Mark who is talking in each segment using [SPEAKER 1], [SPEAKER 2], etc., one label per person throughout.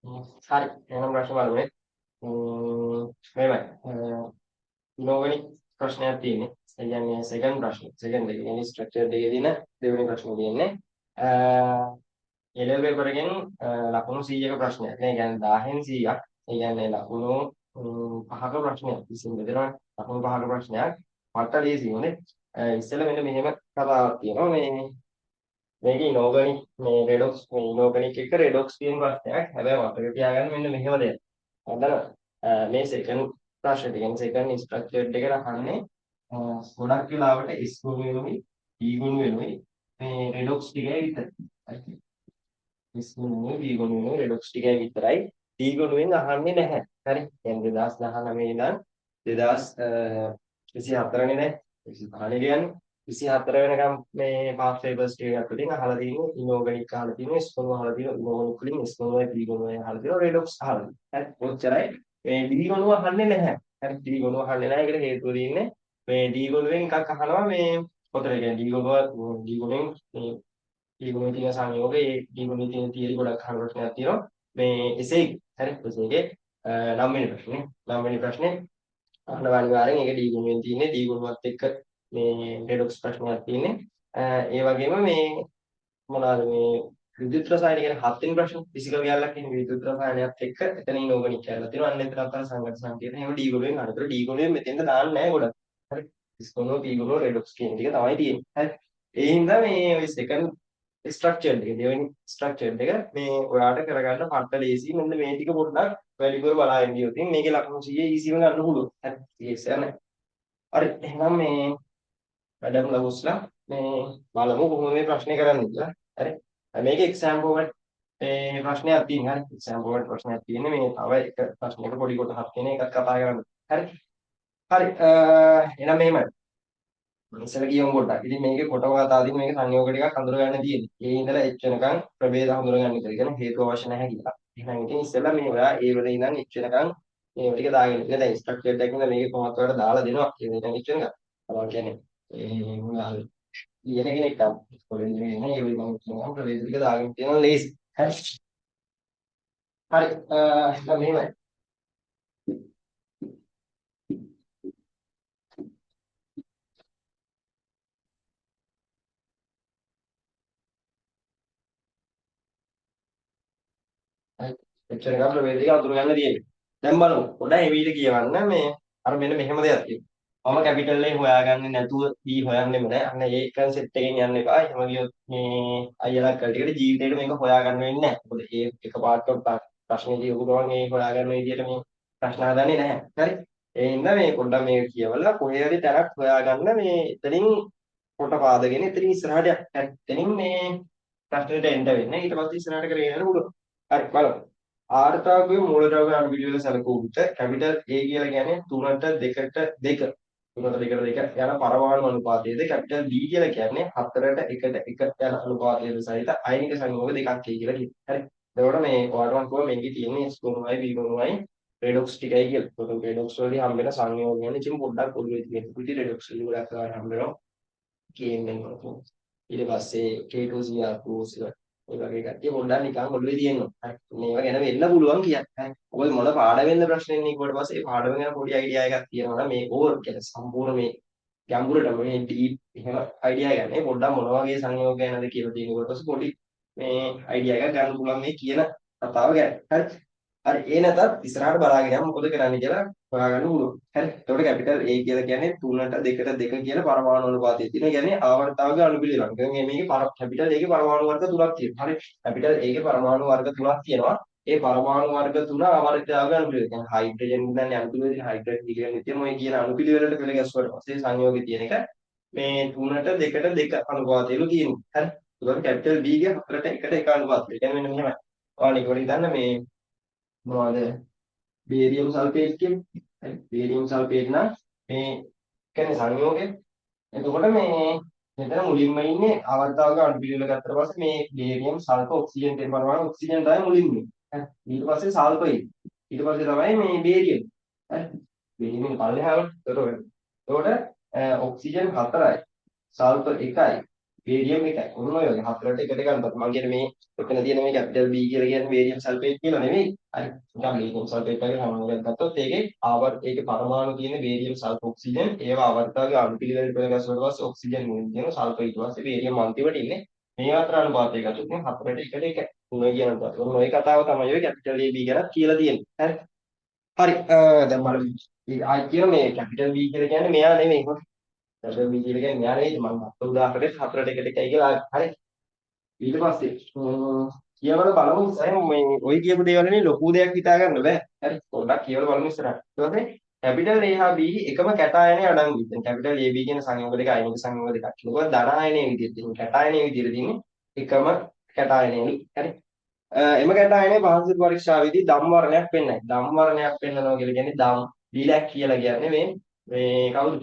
[SPEAKER 1] හරි එහෙනම් ප්‍රශ්න බලමු. මෙහෙමයි. නෝවෙනි ප්‍රශ්නයක් තියෙන්නේ. ඒ කියන්නේ සෙකන්ඩ් ප්‍රශ්න. සෙකන්ඩ් එක කියන්නේ ස්ට්‍රක්චර් දෙකේ තියෙන දෙවෙනි ප්‍රශ්නේ තියෙන්නේ. එලෙවල් පේපර් එකෙන් ලකුණු 100ක ප්‍රශ්නයක්. ඒ කියන්නේ 1000න් 100ක්. ඒ කියන්නේ ලකුණු 5ක ප්‍රශ්නයක්. ඉතින් බෙදනවා ලකුණු 5ක ප්‍රශ්නයක්. මට ලේසියෝනේ. ඉස්සෙල්ලා මෙන්න මෙහෙම කතාවක් තියෙනවා. මේක ඉනෝගනික් මේ රෙඩොක්ස් මේ ඉනෝගනික් එක රෙඩොක්ස් කියන ප්‍රශ්නයක්. හැබැයි මතක තියාගන්න මෙන්න මෙහෙම දෙයක්. හරිද? මේ සෙකන්ඩ් ප්‍රශ්නේ කියන්නේ සෙකන්ඩ් ස්ට්‍රක්චර්ඩ් එකට අහන්නේ ගොඩක් වෙලාවට S ගුණ වෙනුයි D ගුණ වෙනුයි මේ රෙඩොක්ස් ටිකයි විතරයි. හරි. S ගුණ වෙනුයි D ගුණ වෙනුයි රෙඩොක්ස් ටිකයි විතරයි. D ගුණෙන් අහන්නේ නැහැ. හරි. දැන් 2019 ඉඳන් 2024 නේ දැන් 25 කියන්නේ 24 වෙනකම් මේ පාස් පේපර්ස් ටික වලින් අහලා තියෙන්නේ ඉනෝගනික් අහලා තියෙනවා ස්කෝල් අහලා තියෙනවා ඉනෝගනික් වලින් ස්කෝල් වල ඩී ගුණ වලින් අහලා තියෙනවා රෙඩොක්ස් අහලා තියෙනවා හරි ඔච්චරයි මේ ඩී ගුණ අහන්නේ නැහැ හරි ඩී ගුණ අහන්නේ නැහැ ඒකට හේතුව තියෙන්නේ මේ ඩී ගුණ වලින් එකක් අහනවා මේ පොතේ කියන්නේ ඩී ගුණෙන් මේ ඩී ගුණේ තියෙන සංයෝගය ඒ ඩී ගුණේ තියෙන තියරි ගොඩක් අහන ප්‍රශ්නයක් තියෙනවා මේ එසේ හරි එසේගේ 9 වෙනි ප්‍රශ්නේ 9 වෙනි ප්‍රශ්නේ අහනවා අනිවාර්යෙන් ඒක ඩී ගුණෙන් තියෙන්නේ ඩී ගුණවත් එක්ක මේ රෙඩොක්ස් ප්‍රශ්නයක් තියෙන්නේ. ඒ වගේම මේ මොනවාද මේ විද්‍යුත් රසායන කියන හත් වෙනි ප්‍රශ්න ෆිසිකල් ගෑල්ලක් කියන විද්‍යුත් රසායනයත් එක්ක එතනින් ඕගනික් කියලා තියෙනවා. අන්න එතන අතර සංගත සංකේත. එහෙම ඩී ගුණයෙන් අරතර ඩී ගුණයෙන් මෙතෙන්ද දාන්නේ නැහැ ගොඩක්. හරි. ඉස්කොනෝ ඩී ගුණෝ රෙඩොක්ස් කියන ටික තමයි තියෙන්නේ. හරි. ඒ හින්දා මේ ඔය සෙකන්ඩ් ස්ට්‍රක්චර් එක දෙවෙනි ස්ට්‍රක්චර් එක මේ ඔයාට කරගන්න පට්ට ලේසි. මෙන්න මේ ටික පොඩ්ඩක් වැඩිපුර බලාගෙන ගියොත් මේකේ ලකුණු 100 ඊසිව ගන්න පුළුවන්. හරි. ඒකස් යන්නේ. හරි. එහෙනම් මේ වැඩම ලවුස්ලා මේ බලමු කොහොමද මේ ප්‍රශ්නේ කරන්නේ කියලා. හරි. මේක එක්සෑම් බෝඩ් මේ ප්‍රශ්නයක් තියෙනවා. හරි. එක්සෑම් බෝඩ් ප්‍රශ්නයක් තියෙන්නේ මේ තව එක ප්‍රශ්නයක පොඩි කොටසක් තියෙන එකක් කතා කරන්න. හරි. හරි. එහෙනම් මෙහෙමයි. ඉස්සෙල්ලා කියමු පොඩ්ඩක්. ඉතින් මේකේ කොටම කතා තියෙන මේක සංයෝග ටිකක් හඳුන ගන්න තියෙන්නේ. ඒ ඉඳලා එච්චනකම් ප්‍රභේද හඳුන ගන්න ඉතින් කියන හේතු අවශ්‍ය නැහැ කියලා. එහෙනම් ඉතින් ඉස්සෙල්ලා මේ ඔයා ඒ වල ඉඳන් එච්චනකම් මේ ටික දාගෙන ඉන්න. දැන් ස්ට්‍රක්චර් එකක් ඉඳලා මේක කොහොමද ඔයාලට දාලා දෙනවා. ඒ වෙන එච්චනකම්. අර කියන්නේ ඒ ලියන කෙනෙක් නම් ඉස්කෝලේ ඉන්නේ නේ ඒ වගේ මම කියනවා ප්‍රවේද ටික දාගෙන තියෙනවා ලේසි. හරි. හරි. දැන් මෙහෙමයි. හරි. එච්චර ගන්න ප්‍රවේද ටික අඳුර ගන්න තියෙන්නේ. දැන් බලමු. පොඩ්ඩක් එවිට කියවන්න මේ අර මෙන්න මෙහෙම දෙයක් තියෙනවා. මම කැපිටල් එකේ හොයාගන්නේ නැතුව B හොයන්නෙම නෑ. අන්න ඒ කන්සෙප්ට් එකෙන් යන්න එපා. එහෙම ගියොත් මේ අයියලා කල්ටිකට ජීවිතේට මේක හොයාගන්න වෙන්නේ නැහැ. මොකද ඒ එකපාරට ප්‍රශ්නේ දීපු ගමන් ඒ හොයාගන්න විදියට මේ ප්‍රශ්න හදන්නේ නැහැ. හරි. ඒ හින්දා මේ පොඩ්ඩක් මේක කියවලා කොහේ හරි තැනක් හොයාගන්න මේ එතනින් කොට පාදගෙන එතනින් ඉස්සරහට යන්න. හරි. එතනින් මේ ප්‍රශ්නෙට එන්න වෙන්නේ. ඊට පස්සේ ඉස්සරහට කරගෙන යන්න පුළුවන්. හරි බලමු. ආර්ථාගයේ මූලද්‍රව්‍ය අණු පිළිවෙල සැලකුව විට කැපිටල් A කියලා කියන්නේ 3ට 2ට 2 3ට 2ට 2 යන පරමාණු අනුපාතයේද කැපිටල් B කියලා කියන්නේ 4ට 1ට 1 යන අනුපාතයේද සහිත අයනික සංයෝග දෙකක් කියලා කියනවා. හරි. එතකොට මේ ඔයාලට මම කිව්වා මේකේ තියෙන්නේ S ගුණයයි B ගුණයයි රෙඩොක්ස් ටිකයි කියලා. ඒකට රෙඩොක්ස් වලදී හම්බ වෙන සංයෝගයන් ඉතින් පොඩ්ඩක් පොඩ්ඩක් තියෙනවා. ඉතින් රෙඩොක්ස් වල ගොඩක් කරා හම්බ වෙනවා. KNN වලට. ඊට පස්සේ K2CR2 ඒ වගේ කට්ටිය පොඩ්ඩක් නිකන් ඔළුවේ තියෙනවා. හරි. මේවා ගැන වෙන්න පුළුවන් කියන්නේ. හරි. ඔය මොන පාඩවෙන්ද ප්‍රශ්නේ ඉන්නේ ඊට පස්සේ ඒ පාඩම ගැන පොඩි අයිඩියා එකක් තියෙනවා නම් මේ ඕවර් කියන්නේ සම්පූර්ණ මේ ගැඹුරට මේ ඩීප් එහෙම අයිඩියා ගන්න. පොඩ්ඩක් මොන වගේ සංයෝග ගැනද කියලා තියෙන කොට පස්සේ පොඩි මේ අයිඩියා එකක් ගන්න පුළුවන් මේ කියන කතාව ගැන. හරි. හරි ඒ නැතත් ඉස්සරහට බලාගෙන යමු මොකද කරන්නේ කියලා හොයාගන්න පුළුවන්. හරි. එතකොට කැපිටල් A කියලා කියන්නේ 3ට 2ට 2 කියන පරමාණු අනුපාතය තියෙනවා. කියන්නේ ආවර්තාවක අණුපිළිවෙලක්. දැන් මේකේ කැපිටල් A ගේ පරමාණු වර්ග තුනක් තියෙනවා. හරි. කැපිටල් A ගේ පරමාණු වර්ග තුනක් තියෙනවා. ඒ පරමාණු වර්ග තුන ආවර්තාවක අණුපිළිවෙල. කියන්නේ හයිඩ්‍රජන් ඉඳන් අණුපිළිවෙල හයිඩ්‍රජන් ඉගෙන ඉතින් ඔය කියන අණුපිළිවෙලට පෙළ ගැස්ුවට පස්සේ සංයෝගය තියෙන එක මේ 3ට 2ට 2 අනුපාතයලු තියෙනවා. හරි. ඒකට කැපිටල් B ගේ 4ට 1ට 1 අනුපාතය. කියන්නේ මෙන්න මෙහෙමයි. ඔයාලා ඉක්වල හිතන්න මේ මොනවද බේරියම් සල්ෆේට් කියන්නේ. හරි. බේරියම් සල්ෆේට් නම් මේ කියන්නේ සංයෝගය. එතකොට මේ මෙතන මුලින්ම ඉන්නේ ආවර්තාවක අණුපිළිවෙල ගත්තට පස්සේ මේ බේරියම් සල්ෆර් ඔක්සිජන් කියන පරමාණු ඔක්සිජන් තමයි මුලින්ම ඉන්නේ. හරි. ඊට පස්සේ සල්ෆර් ඉන්නේ. ඊට පස්සේ තමයි මේ බේරියම්. හරි. බේරියම් පල්ලෙහාවට. එතකොට ඔක්සිජන් 4යි සල්ෆර් 1යි වේරියම් එකයි. ඔන්න ඔය වගේ හතරට එකට ගන්නත් මම කියන්නේ මේ එතන තියෙන මේ කැපිටල් B කියලා කියන්නේ වේරියම් සල්ෆේට් කියලා නෙවෙයි. හරි. නිකන් වේරියම් සල්ෆේට් වගේ සමහරවිට ගත්තොත් ඒකේ ඒකේ පරමාණු තියෙන වේරියම් සල්ෆ ඔක්සිජන් ඒවා ආවර්තකගේ අණු පිළිවෙල පෙළගැස්වුවට පස්සේ ඔක්සිජන් මුලින් තියෙන සල්ෆර් ඊට පස්සේ වේරියම් අන්තිමට ඉන්නේ. මේ අතර අනුපාතය ගත්තොත් මේ හතරට එකට එකයි. ඔය කියන අනුපාතය. ඔන්න ඔය කතාව තමයි ඔය කැපිටල් A B ගැන කියලා තියෙන්නේ. හරි. හරි. දැන් බලමු. ආයි කියන මේ කැපිටල් B කියලා කියන්නේ මෙයා නෙමෙයි. කැපිටල් B කියලා කියන්නේ මෙයා නෙමෙයි. මම අත උදාහරණයක් හතරට එකට එකයි කියලා හරි. ඊට පස්සේ කියවල බලමු ඉතින් මේ ඔය කියපු දේවල් නේ ලොකු දෙයක් හිතා ගන්න බෑ. හරි. පොඩ්ඩක් කියවල බලමු ඉස්සරහට. ඊට පස්සේ කැපිටල් A හා B එකම කැටායනය අඩංගුයි. දැන් කැපිටල් AB කියන සංයෝග දෙක අයනික සංයෝග දෙකක්. ඒක ධන ආයනයේ විදිහට තියෙන. කැටායනයේ විදිහට තියෙන්නේ එකම කැටායනයලු. හරි. එම කැටායනයේ පහන්සිල් පරීක්ෂාවේදී ධම් වර්ණයක් පෙන්වයි. ධම් වර්ණයක් පෙන්වනවා කියලා කියන්නේ ධම් ඩිලැක් කියලා කියන්නේ මේ කවුද?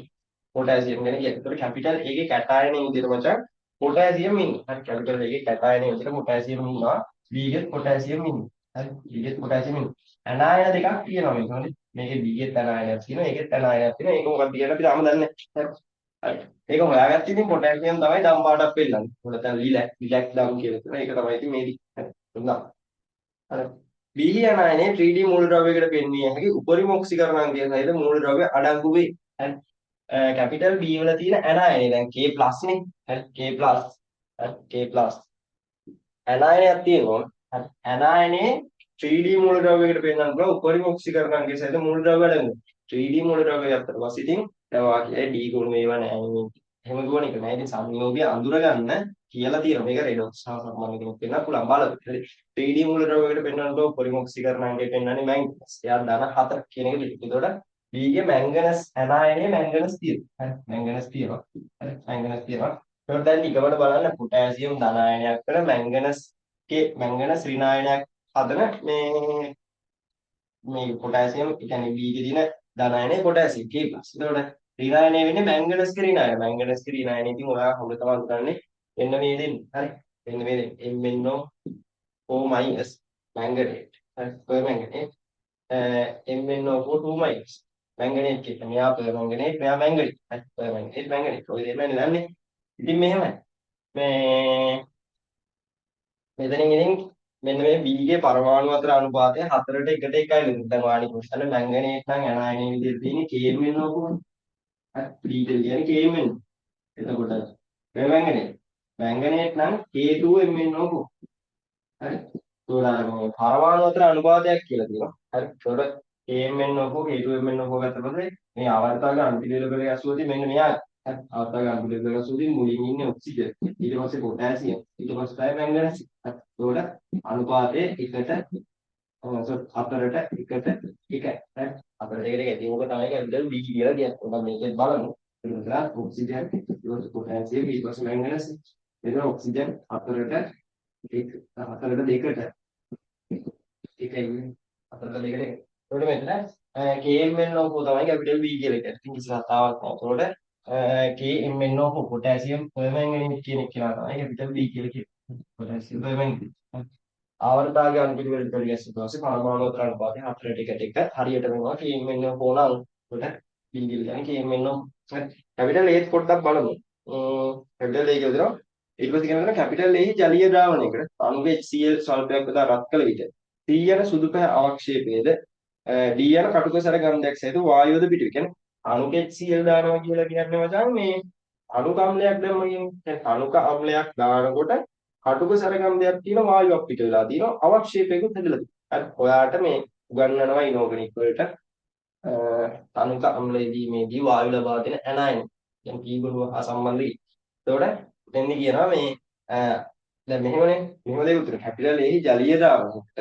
[SPEAKER 1] පොටෑසියම් ගැන කියන්නේ. ඒතකොට කැපිටල් A ගේ කැටායනයේ විදිහට මචං පොටෑසියම් ඉන්නේ. හරි කැපිටල් A ගේ කැටායනයේ විදිහට පොටෑසියම් ඉන්නවා. B ගේ පොටෑසියම් ඉන්නේ. හරි B ගේ පොටෑසියම් ඉන්නේ. ඇනායන දෙකක් තියෙනවා මේක. හරි. මේකේ B ගේ ඇනායනයක් තියෙනවා. ඒකේ ඇනායනයක් තියෙනවා. ඒක මොකක්ද කියලා අපි තාම දන්නේ නැහැ. හරි. ඒක හොයාගත්ත ඉතින් පොටෑසියම් තමයි ධම් පාටක් පෙන්නන්නේ. මොකද දැන් ලිලැක් ධම් කියලා තියෙනවා. ඒක තමයි ඉතින් මේදි. හරි. හොඳයි. හරි. B ඇනායනයේ 3D මූලද්‍රව්‍යයකට පෙන්විය හැකි උපරිම ඔක්සිකරණ අංගය සහිත මූලද්‍රව්‍ය අඩංගු වේ. හරි. කැපිටල් B වල තියෙන ඇනායනය දැන් K+ නේ. හරි K+. ඇනායනයක් තියෙනවා. හරි. ඇනායනයේ 3D මූලද්‍රව්‍යයකට පෙන්වන්න පුළුවන් උපරිම ඔක්සිකරණ අංගය සහිත මූලද්‍රව්‍ය අඩංගු. 3D මූලද්‍රව්‍ය ගත්තට පස්සේ ඉතින් දැන් වාක්‍යයේ D ගුණ මේවා නෑ නේ. එහෙම දුවන එක නෑ. ඉතින් සංයෝගය අඳුර ගන්න කියලා තියෙනවා. මේක රෙඩොක්ස් සහ සම්බන්ධකමක් වෙන්න පුළුවන් බලන්න. හරි. 3D මූලද්‍රව්‍යයකට පෙන්වන්න පුළුවන් උපරිම ඔක්සිකරණ අංගය පෙන්වන්නේ මැංගනස්. එයා ධන 4 කියන එක පිළිතුරට B ගේ මැංගනස් ඇනායනයේ මැංගනස් තියෙනවා. හරි. මැංගනස් තියෙනවා. හරි. මැංගනස් තියෙනවා. ඒකට දැන් ඊගොඩ බලන්න පොටෑසියම් ධන ආයනයක් කර මැංගනස් ඍණ ආයනයක් හදන මේ පොටෑසියම් කියන්නේ B ගේ තියෙන ධන ආයනය පොටෑසියම් K+. ඒකට ඍණ ආයනය වෙන්නේ මැංගනස් ගේ ඍණ ආයනය. මැංගනස් ගේ ඍණ ආයනය ඉතින් ඔයා හොඳ තමයි හිතන්නේ. එන්න මේ දෙන්නේ. හරි. එන්න මේ දෙන්නේ. MnO4- මැංගනේට්. හරි. පර්මැංගනේට්. MnO4 2- මැංගනේට් එක. මෙයා පර්මැංගනේට්, මෙයා මැංගනේට්. හරි. පර්මැංගනේට් මැංගනේට්. ඔය දෙන්නනේ දන්නේ. ඉතින් මෙහෙමයි. මේ මෙතනින් ඉතින් මෙන්න මේ B ගේ පරමාණු අතර අනුපාතය 4ට 1ට 1යි නේද? දැන් වාණි ප්‍රශ්න මැංගනේට් නම් ඇනායනයේ විදිහට තියෙන්නේ K වෙනවා කොහොමද? හරි. B කියන්නේ K වෙනවා. එතකොට මැංගනේට් නම් K2MnO කොහොමද? හරි. ඒකට පරමාණු අතර අනුපාතයක් කියලා තියෙනවා. හරි. ඒකට KMnO4 K2MnO4 ගත්ත පස්සේ මේ ආවර්තක අන්තිම ලෙවල් එක ඇසුවදී මෙන්න මෙයා ආවර්තක අන්තිම ලෙවල් එක ඇසුවදී මුලින් ඉන්නේ ඔක්සිජන්. ඊට පස්සේ පොටෑසියම්. ඊට පස්සේ තමයි මැංගනීස්. ඒකට අනුපාතය 1ට 4ට 1ට 1යි. හරි. 4ට 1ට 1යි. ඒක තමයි කැපිටල් B කියලා කියන්නේ. ඔබ මේකෙත් බලමු. එතකොට ඔක්සිජන් ඊට පස්සේ පොටෑසියම් ඊට පස්සේ මැංගනීස්. එතකොට ඔක්සිජන් 4ට 4ට 2ට එකයි 4ට 2ට එකයි. ඒකට මෙතන KMnO4 තමයි කැපිටල් B කියලා කියන්නේ. ඉතින් කිසි කතාවක් නැහැ. ඒකට KMnO4 පොටෑසියම් පර්මැංගනේට් කියන එක කියලා තමයි කැපිටල් B කියලා කියන්නේ. පොටෑසියම් පර්මැංගනේට්. ආවර්තකයේ අන්තිම වලට පරිගැස්සුවාට පස්සේ පරමාණු අතර අනුපාතය 4ට 1ට 1 හරියට වෙනවා KMnO4 නම්. ඒකට B කියලා කියන්නේ KMnO. කැපිටල් A පොඩ්ඩක් බලමු. කැපිටල් A කියලා දෙනවා. ඊට පස්සේ කියනවා කැපිටල් A ජලීය ද්‍රාවණයකට අණුවේ HCl ස්වල්පයක් යොදා රත් කළ විට C යන සුදු පැහැ අවක්ෂේපයේද D යන කටුක සැර ගන්ධයක් සහිත වායුවද පිටවේ. කියන්නේ අණුක HCl දානවා කියලා කියන්නේ මචං මේ අණුක අම්ලයක් දැම්ම කියන්නේ අණුක අම්ලයක් දානකොට කටුක සැර ගන්ධයක් තියෙන වායුවක් පිට වෙලා තියෙනවා අවක්ෂේපයකුත් හැදලා තියෙනවා. හරි. ඔයාට මේ උගන්වනවා ඉනෝගනික් වලට අණුක අම්ලයේදී වායු ලබා දෙන ඇනයන් කියන්නේ කීගොඩුව හා සම්බන්ධයි. ඒතකොට දෙන්නේ කියනවා මේ දැන් මෙහෙමනේ මෙහෙම දෙයක් උතර කැපිටල් A ජලීය ද්‍රාවණයකට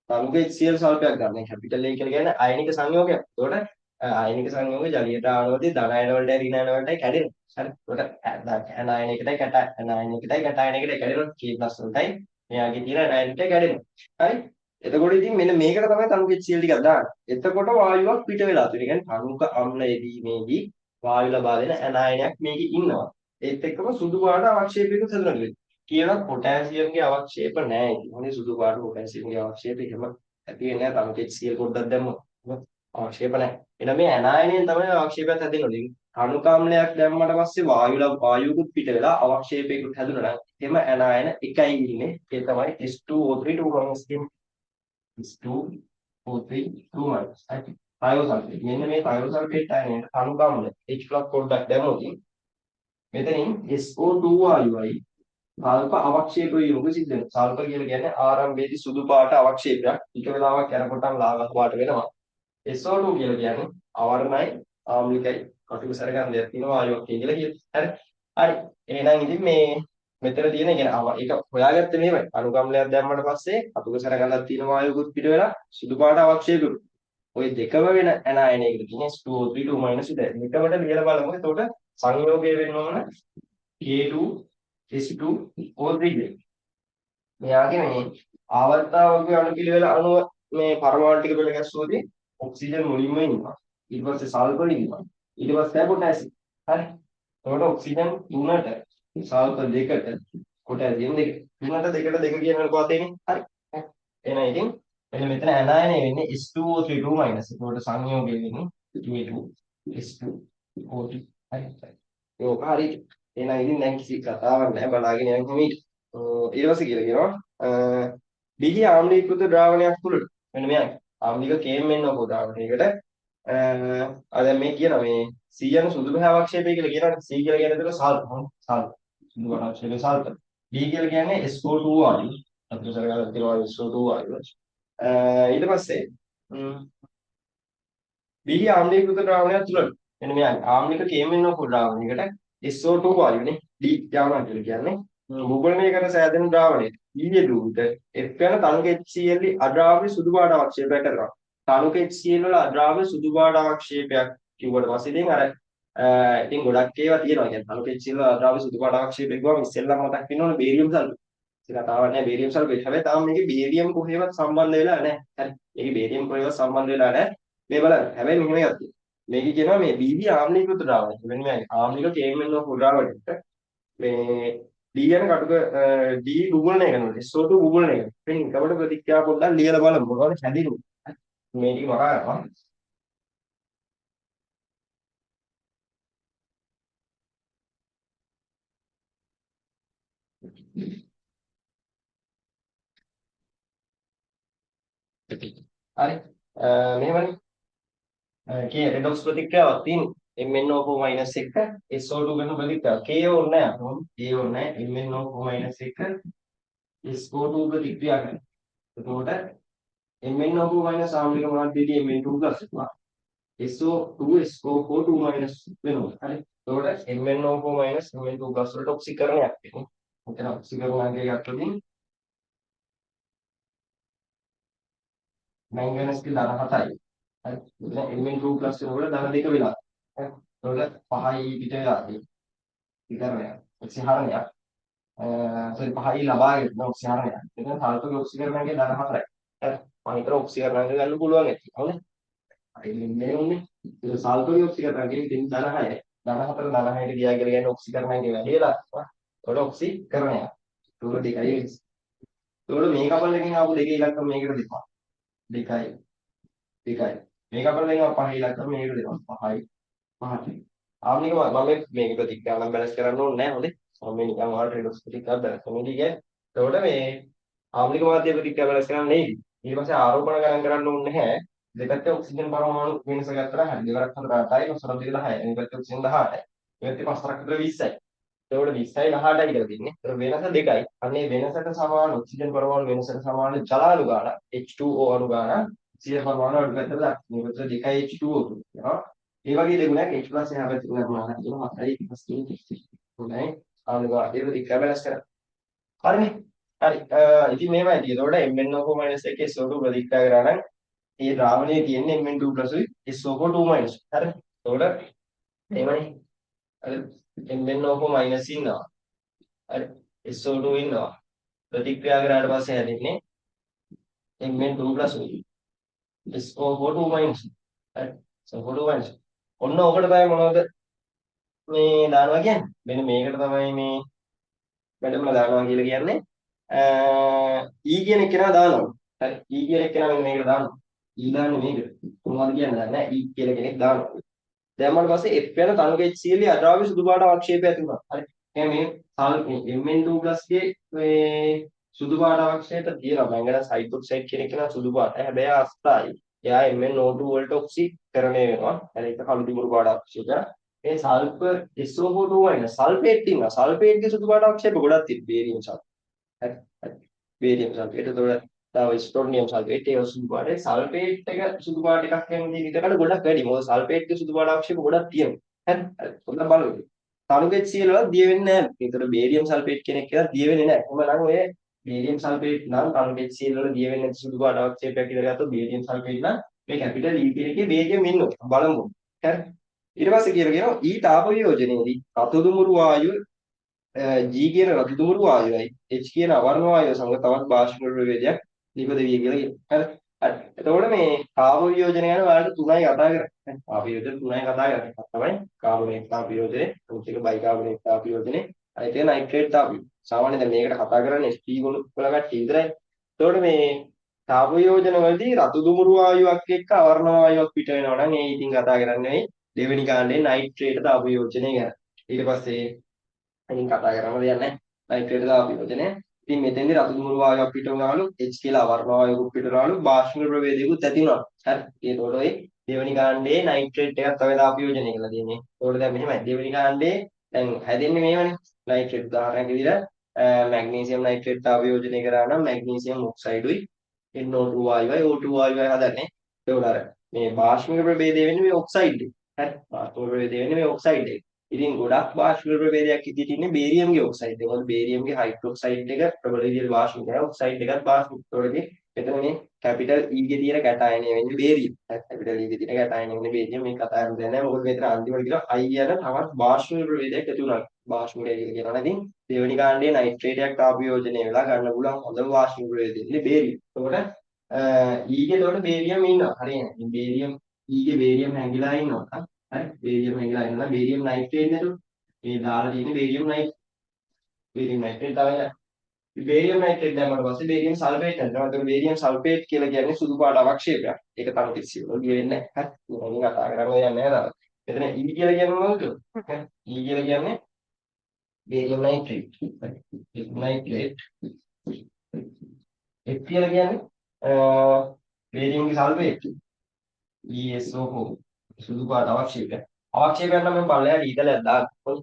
[SPEAKER 1] අණුක HCl ස්වල්පයක් ගන්න. කැපිටල් A කියලා කියන්නේ අයනික සංයෝගයක්. ඒතකොට අයනික සංයෝගය ජලීය ද්‍රාවණවලදී ධන අයන වලටයි ඍණ අයන වලටයි කැඩෙනවා. හරි. ඒකට ඇනායනයකටයි ඇනායනයකටයි කැටායනයකටයි කැඩෙනවා. K+ වලටයි මෙයාගේ තියෙන ඇනායනයකට කැඩෙනවා. හරි. එතකොට ඉතින් මෙන්න මේකට තමයි අණුක HCl ටිකක් දාන්නේ. එතකොට වායුවක් පිට වෙලා තියෙනවා. ඒ කියන්නේ අණුක අම්ලයේදී වායු ලබා දෙන ඇනායනයක් මේකේ ඉන්නවා. ඒත් එක්කම සුදු පාට අවක්ෂේපයක සඳහන් කියලා පොටෑසියම්ගේ අවක්ෂේප නැහැ. මොනේ සුදු පාට පොටෑසියම්ගේ අවක්ෂේප එහෙම ඇති වෙන්නේ නැහැ. HCl පොඩ්ඩක් දැම්මොත් අවක්ෂේප නැහැ. එහෙනම් මේ ඇනායනයෙන් තමයි අවක්ෂේපයක් හැදෙන්නේ. අණුකාම්ලයක් දැම්මට පස්සේ වායුවකුත් පිට වෙලා අවක්ෂේපයකුත් හැදුණා නම් එතෙම ඇනායන එකයි ඉන්නේ. ඒ තමයි H2O3 2 කියන්නේ. H2O3 2 හරි. thiosulfate. මෙන්න මේ thiosulfate අයනයට අණුකාම්ල H+ පොඩ්ඩක් දැම්මොත් මෙතනින් SO2 වායුවයි සල්ප අවක්ෂේප වීමක සිද්ධ වෙනවා. සල්ප කියලා කියන්නේ ආරම්භයේදී සුදු පාට අවක්ෂේපයක්. ටික වෙලාවක් යනකොටම ලාල පාට වෙනවා. SO2 කියලා කියන්නේ අවර්ණයි ආම්ලිකයි කටුක සරගන්ධයක් තියෙන වායුවක් කියලා කියනවා. හරි. හරි. එහෙනම් ඉතින් මේ මෙතන තියෙන ඒක හොයාගත්තේ මෙහෙමයි. අණුකම්ලයක් දැම්මට පස්සේ කටුක සරගන්ධයක් තියෙන වායුවකුත් පිට වෙලා සුදු පාට අවක්ෂේපෙක. ওই දෙකම වෙන ඇනායනයකට තියෙන H2O3 2 දෙකමට ලියලා බලමු. එතකොට සංයෝගය වෙන්න ඕන K2H2O3 දෙක. මෙයාගේ මේ ආවර්තාවක අණුපිළිවෙල අණුව මේ පරමාණු ටික වල ගැස්සුවදී ඔක්සිජන් මුලින්ම ඉන්නවා. ඊට පස්සේ සල්ෆර් ඉන්නවා. ඊට පස්සේ පොටෑසියම්. හරි. එතකොට ඔක්සිජන් 3ට සල්ෆර් 2ට පොටෑසියම් 2. 3ට 2ට 2 කියන කොහොමද එන්නේ? හරි. එහෙනම් ඉතින් මෙන්න මෙතන ඇනායනය වෙන්නේ H2O3 2 එතකොට සංයෝගය වෙන්නේ K2H2O3. හරි. ඒක හරි. එහෙනම් ඉතින් දැන් කිසි කතාවක් නැහැ බලාගෙන යන්න කොහොමද? ඊට පස්සේ කියලා කියනවා බිහි ආම්ලීකృత ද්‍රාවණයක් තුළට මෙන්න මෙයන් ආම්ලික KMnO ද්‍රාවණයකට දැන් මේ කියන මේ C යන සුදු බහ අවක්ෂේපය කියලා කියනවානේ. C කියලා කියන්නේ ඒක සල්ෆර් සුදු බහ අවක්ෂේපය සල්ෆර්. D කියලා කියන්නේ SO2 වායු අතුරු සරගාලා තියෙනවා SO2 වායු. ඊට පස්සේ බිහි ආම්ලීකృత ද්‍රාවණයක් තුළට මෙන්න මෙයන් ආම්ලික KMnO ද්‍රාවණයකට SO2 වායුනේ D යාමන කියලා කියන්නේ මුගලණයකට සෑදෙන ද්‍රාවණය ඊයේ දුරට F යන තනුක HCl අද්‍රාව්‍ය සුදු පාට අවක්ෂේපයක් කරනවා. තනුක HCl වල අද්‍රාව්‍ය සුදු පාට අවක්ෂේපයක් කිව්වට පස්සේ ඉතින් අර ඉතින් ගොඩක් ඒවා තියෙනවා. කියන්නේ තනුක HCl වල අද්‍රාව්‍ය සුදු පාට අවක්ෂේපයක් ගාම ඉස්සෙල්ලම මතක් වෙන්න ඕනේ බේරියම් සල්ෆේට්. ඒක කතාවක් නෑ බේරියම් සල්ෆේට්. හැබැයි තාම මේකේ බේරියම් කොහේවත් සම්බන්ධ වෙලා නෑ. හරි. මේකේ බේරියම් කොහේවත් සම්බන්ධ වෙලා නෑ. මේ බලන්න. හැබැයි මෙහෙම එකක් තියෙනවා. මේකේ කියනවා මේ BB ආම්ලීකృత ද්‍රාවණය. වෙන්නේ මේ ආම්ලික KMnO ද්‍රාවණයට මේ D යන කටුක D බුබුලණය කරනවා SO2 බුබුලණය කරනවා. ඉතින් කබඩ ප්‍රතික්‍රියා පොඩ්ඩක් ලියලා බලමු මොනවද හැදෙන්නේ. මේ ටික මකා ගන්නවා. හරි. මෙහෙමනේ. කී රෙඩොක්ස් ප්‍රතික්‍රියාවක් තියෙන්නේ MnO4 1 SO2 වෙන ප්‍රතික්‍රියාව. K ඕනේ නැහැ. K ඕනේ නැහැ. MnO4 1 SO2 ප්‍රතික්‍රියා කරනවා. එතකොට MnO4 ආම්ලික මාධ්‍යයේදී Mn2 ප්ලස් වෙනවා. SO2 SO4 2 වෙනවා. හරි. එතකොට MnO4 Mn2 ප්ලස් වලට ඔක්සිකරණයක් වෙනවා. මෙතන ඔක්සිකරණයක ගත්තොත් මැංගනස් ධන 7යි. හරි. මෙතන Mn2 ප්ලස් වෙනකොට ධන 2 වෙලා. හරි. එතකොට 5යි පිට වෙලා තියෙන්නේ. විකරණයක්. ඔක්සිහරණයක්. සෝරි 5යි ලබාගෙන තියෙන ඔක්සිහරණයක්. එතන සල්ෆර් ඔක්සිකරණයගේ ධන 4යි. හරි. මම හිතන ඔක්සිකරණයක ගන්න පුළුවන් ඇති. හරිද? හරි මෙන්නේ උන්නේ. ඒක සල්ෆර් ඔක්සිකරණයගේ ඉතින් ධන 6යි. ධන 4 ධන 6ට ගියා කියලා කියන්නේ ඔක්සිකරණයගේ වැඩිලා. එතකොට ඔක්සිකරණයක්. ඒක දෙකයි. එතකොට මේ කපල් එකෙන් ආපු දෙකේ ඉලක්කම මේකට දෙපා. 2යි 2යි මේක අපිට දෙනවා 5 ඉලක්කම මේකට දෙනවා 5යි 5යි ආම්නික මම මේක ප්‍රතික්‍රියා නම් බැලන්ස් කරන්න ඕනේ නැහැ හොඳේ මම මේ නිකන් ඔයාලට රිඩොක්ස් ප්‍රතික්‍රියා බැලන්ස් කරනවා කියන්නේ එතකොට මේ ආම්නික මාධ්‍ය ප්‍රතික්‍රියා බැලන්ස් කරන්න නෙයි ඊට පස්සේ ආරෝපණ ගණන් කරන්න ඕනේ නැහැ දෙපැත්තේ ඔක්සිජන් පරමාණු වෙනස ගත්තා හරි දෙවරක් 4යි ඔසරම් දෙක 10යි අනිත් පැත්තේ ඔක්සිජන් 18යි මේ පැත්තේ 5ක් විතර 20යි එතකොට 20යි 18යි කියලා දෙන්නේ ඒතර වෙනස 2යි අනේ වෙනසට සමාන ඔක්සිජන් පරමාණු වෙනසට සමාන ජලාණු ගාණ H2O අණු ගාණ සිය පරමාණු අඩු පැත්තට දාන්න. මේක 2යි H2O කියනවා. ඒ වගේ දෙගුණයක් H+ එහා පැත්තට ගන්නවා කියනවා 4යි +3 අණු ගාණ ඒක ප්‍රතික්‍රියා බැලන්ස් කරා. හරිනේ. හරි. ඉතින් මේවයි තියෙන්නේ. එතකොට MnO4 1 SO2 ප්‍රතික්‍රියා කරා නම් ඒ ද්‍රාවණයේ තියෙන්නේ Mn2 SO4 2 හරි. එතකොට මේවනේ. හරි. MnO4 ඉන්නවා. හරි. SO2 ඉන්නවා. ප්‍රතික්‍රියා කරාට පස්සේ හැදෙන්නේ Mn2 SO4 2 හරි. SO4 2 ඔන්න ඔකට තමයි මොනවද මේ දානවා කියන්නේ. මෙන්න මේකට තමයි මේ වැඩම දානවා කියලා කියන්නේ. E කියන එක නා දානවා. හරි. E කියන එක නා මෙන්න මේකට දානවා. E දාන්නේ මේකට. මොනවද කියන්නේ දන්නේ නැහැ. E කියලා කෙනෙක් දානවා. දැම්මම පස්සේ F යන තනුක HCl අද්‍රාව්‍ය සුදු පාට අවක්ෂේපය ඇති වුණා. හරි. එහෙනම් මේ Mn2+ ගේ මේ සුදු පාට අවක්ෂේපය තියෙනවා. මැංගනස් හයිඩ්‍රොක්සයිඩ් කෙනෙක් කෙනා සුදු පාටයි. හැබැයි අස්ථායි. එයා MnO2 වලට ඔක්සිකරණය වෙනවා. හරි ඒක කළු දිමුරු පාට අවක්ෂේපය. මේ සල්ෆර් SO4 වයින් සල්ෆේට් තියෙනවා. සල්ෆේට්ගේ සුදු පාට අවක්ෂේප ගොඩක් තියෙනවා. Barium sulphate. හරි. හරි. Barium sulphate. එතකොට තව ස්ට්‍රෝනියම් සල්ෆේට් ඒක සුදු පාටයි. සල්ෆේට් එක සුදු පාට එකක් යන විදිහකට ගොඩක් වැඩි. මොකද සල්ෆේට් ගේ සුදු පාට අවක්ෂේප ගොඩක් තියෙනවා. හරි. හරි. පොඩ්ඩක් බලමු. තනුක HCl වල දිය වෙන්නේ නැහැ. ඒතර බේරියම් සල්ෆේට් කෙනෙක් කියලා දිය වෙන්නේ නැහැ. කොහොම නම් ඔය බේරියම් සල්ෆේට් නම් තනුක HCl වල දිය වෙන්නේ නැති සුදු පාට අවක්ෂේපයක් කියලා ගත්තොත් බේරියම් සල්ෆේට් නම් මේ කැපිටල් E කියන එකේ බේරියම් ඉන්නවා. බලමු. හරි. ඊට පස්සේ කියනවා E තාප වියෝජනයේදී රතු දුමුරු වායුව G කියන රතු දුමුරු වායුවයි H කියන අවර්ණ වායුව සමග තවත් භාෂ්ම ප්‍රවේදයක් නිපද විය කියලා කියනවා. හරි. හරි. එතකොට මේ කාබ වියෝජනය ගැන ඔයාලට තුනයි කතා කරන්නේ. කාබ වියෝජන තුනයි කතා කරන්නේ. තමයි කාබනේට් තාප වියෝජනය, අනිත් එක බයිකාබනේට් තාප වියෝජනය, අනිත් එක නයිට්‍රේට් තාප වියෝජනය. සාමාන්‍යයෙන් දැන් මේකට කතා කරන්නේ Sp ගුණ වල කට්ටිය විතරයි. එතකොට මේ තාප වියෝජන වලදී රතු දුමුරු වායුවක් එක්ක අවර්ණ වායුවක් පිට වෙනවා නම් ඒ ඉතින් කතා කරන්නේ දෙවෙනි කාණ්ඩේ නයිට්‍රේට් තාප වියෝජනය ගැන. ඊට පස්සේ ඉතින් කතා කරන්න දෙයක් නැහැ. නයිට්‍රේට් දාපු යෝජනය. ඉතින් මෙතෙන්දී රතු දුමුරු වායුවක් පිට වුණාලු H කියලා අවර්ණ වායුවක් පිට වුණාලු භාෂ්ම ප්‍රවේදයකුත් ඇති වුණා. හරි. ඒකෝට ඔය දෙවෙනි කාණ්ඩේ නයිට්‍රේට් එකක් තමයි දාපු යෝජනය කියලා තියෙන්නේ. ඒකෝට දැන් මෙහෙමයි. දෙවෙනි කාණ්ඩේ දැන් හැදෙන්නේ මේවනේ. නයිට්‍රේට් උදාහරණයක් විදිහට මැග්නීසියම් නයිට්‍රේට් දාපු යෝජනය කරා නම් මැග්නීසියම් ඔක්සයිඩුයි NO2 වායුවයි O2 වායුවයි හදන්නේ. ඒකෝට අර මේ භාෂ්මික ප්‍රභේදය වෙන්නේ මේ ඔක්සයිඩ් එක. හරි. භාෂ්මික ප්‍රභේදය වෙන්නේ මේ ඔක්සයිඩ් එක. ඉතින් ගොඩක් වාෂ්ප ප්‍රභේදයක් ඉදිරියට ඉන්නේ බේරියම්ගේ ඔක්සයිඩ් එක. මොකද බේරියම්ගේ හයිඩ්‍රොක්සයිඩ් එක ප්‍රබල විදිහට වාෂ්ප කරනවා. ඔක්සයිඩ් එකත් වාෂ්ප කරනකොට මෙතන මේ කැපිටල් E ගේ තියෙන කැටයනය වෙන්නේ බේරියම්. කැපිටල් E ගේ තියෙන කැටයනය වෙන්නේ බේරියම්. මේක කතා කරන්න දෙන්නේ නැහැ. මොකද මෙතන අන්තිමට කියනවා I යන තවත් වාෂ්ප ප්‍රභේදයක් ඇති වුණා. වාෂ්ප ප්‍රභේදය කියනවා. ඉතින් දෙවෙනි කාණ්ඩයේ නයිට්‍රේටයක් ආපු යෝජනය වෙලා ගන්න පුළුවන් හොඳම වාෂ්ප ප්‍රභේදය ඉන්නේ බේරියම්. එතකොට E ගේ එතකොට බේරියම් ඉන්නවා. හරියනේ. ඉතින් බේරියම් E ගේ බේරියම් හැංගිලා ඉන්නවා. හරි. බේරියම් හැංගිලා ඉන්නවා. බේරියම් නයිට්‍රේට් නේද? මේ දාලා තියෙන්නේ බේරියම් නයිට්‍රේට් තමයි. බේරියම් නයිට්‍රේට් දැම්මම පස්සේ බේරියම් සල්ෆේට් යනවා. එතකොට බේරියම් සල්ෆේට් කියලා කියන්නේ සුදු පාට අවක්ෂේපයක්. ඒක තමයි කිසි වලිය වෙන්නේ නැහැ. හරි. මොකද කතා කරන්නේ යන්නේ නැහැ තාම. මෙතන E කියලා කියන්නේ මොකද? E කියලා කියන්නේ බේරියම් නයිට්‍රේට්. නයිට්‍රේට්. F කියලා කියන්නේ බේරියම්ගේ සල්ෆේට්. ESO4 සුදු පාට අවක්ෂේපයක්. අවක්ෂේපයක් නම් මම පල්ලෙහාට ඊතලයක් දාන්න. හරි.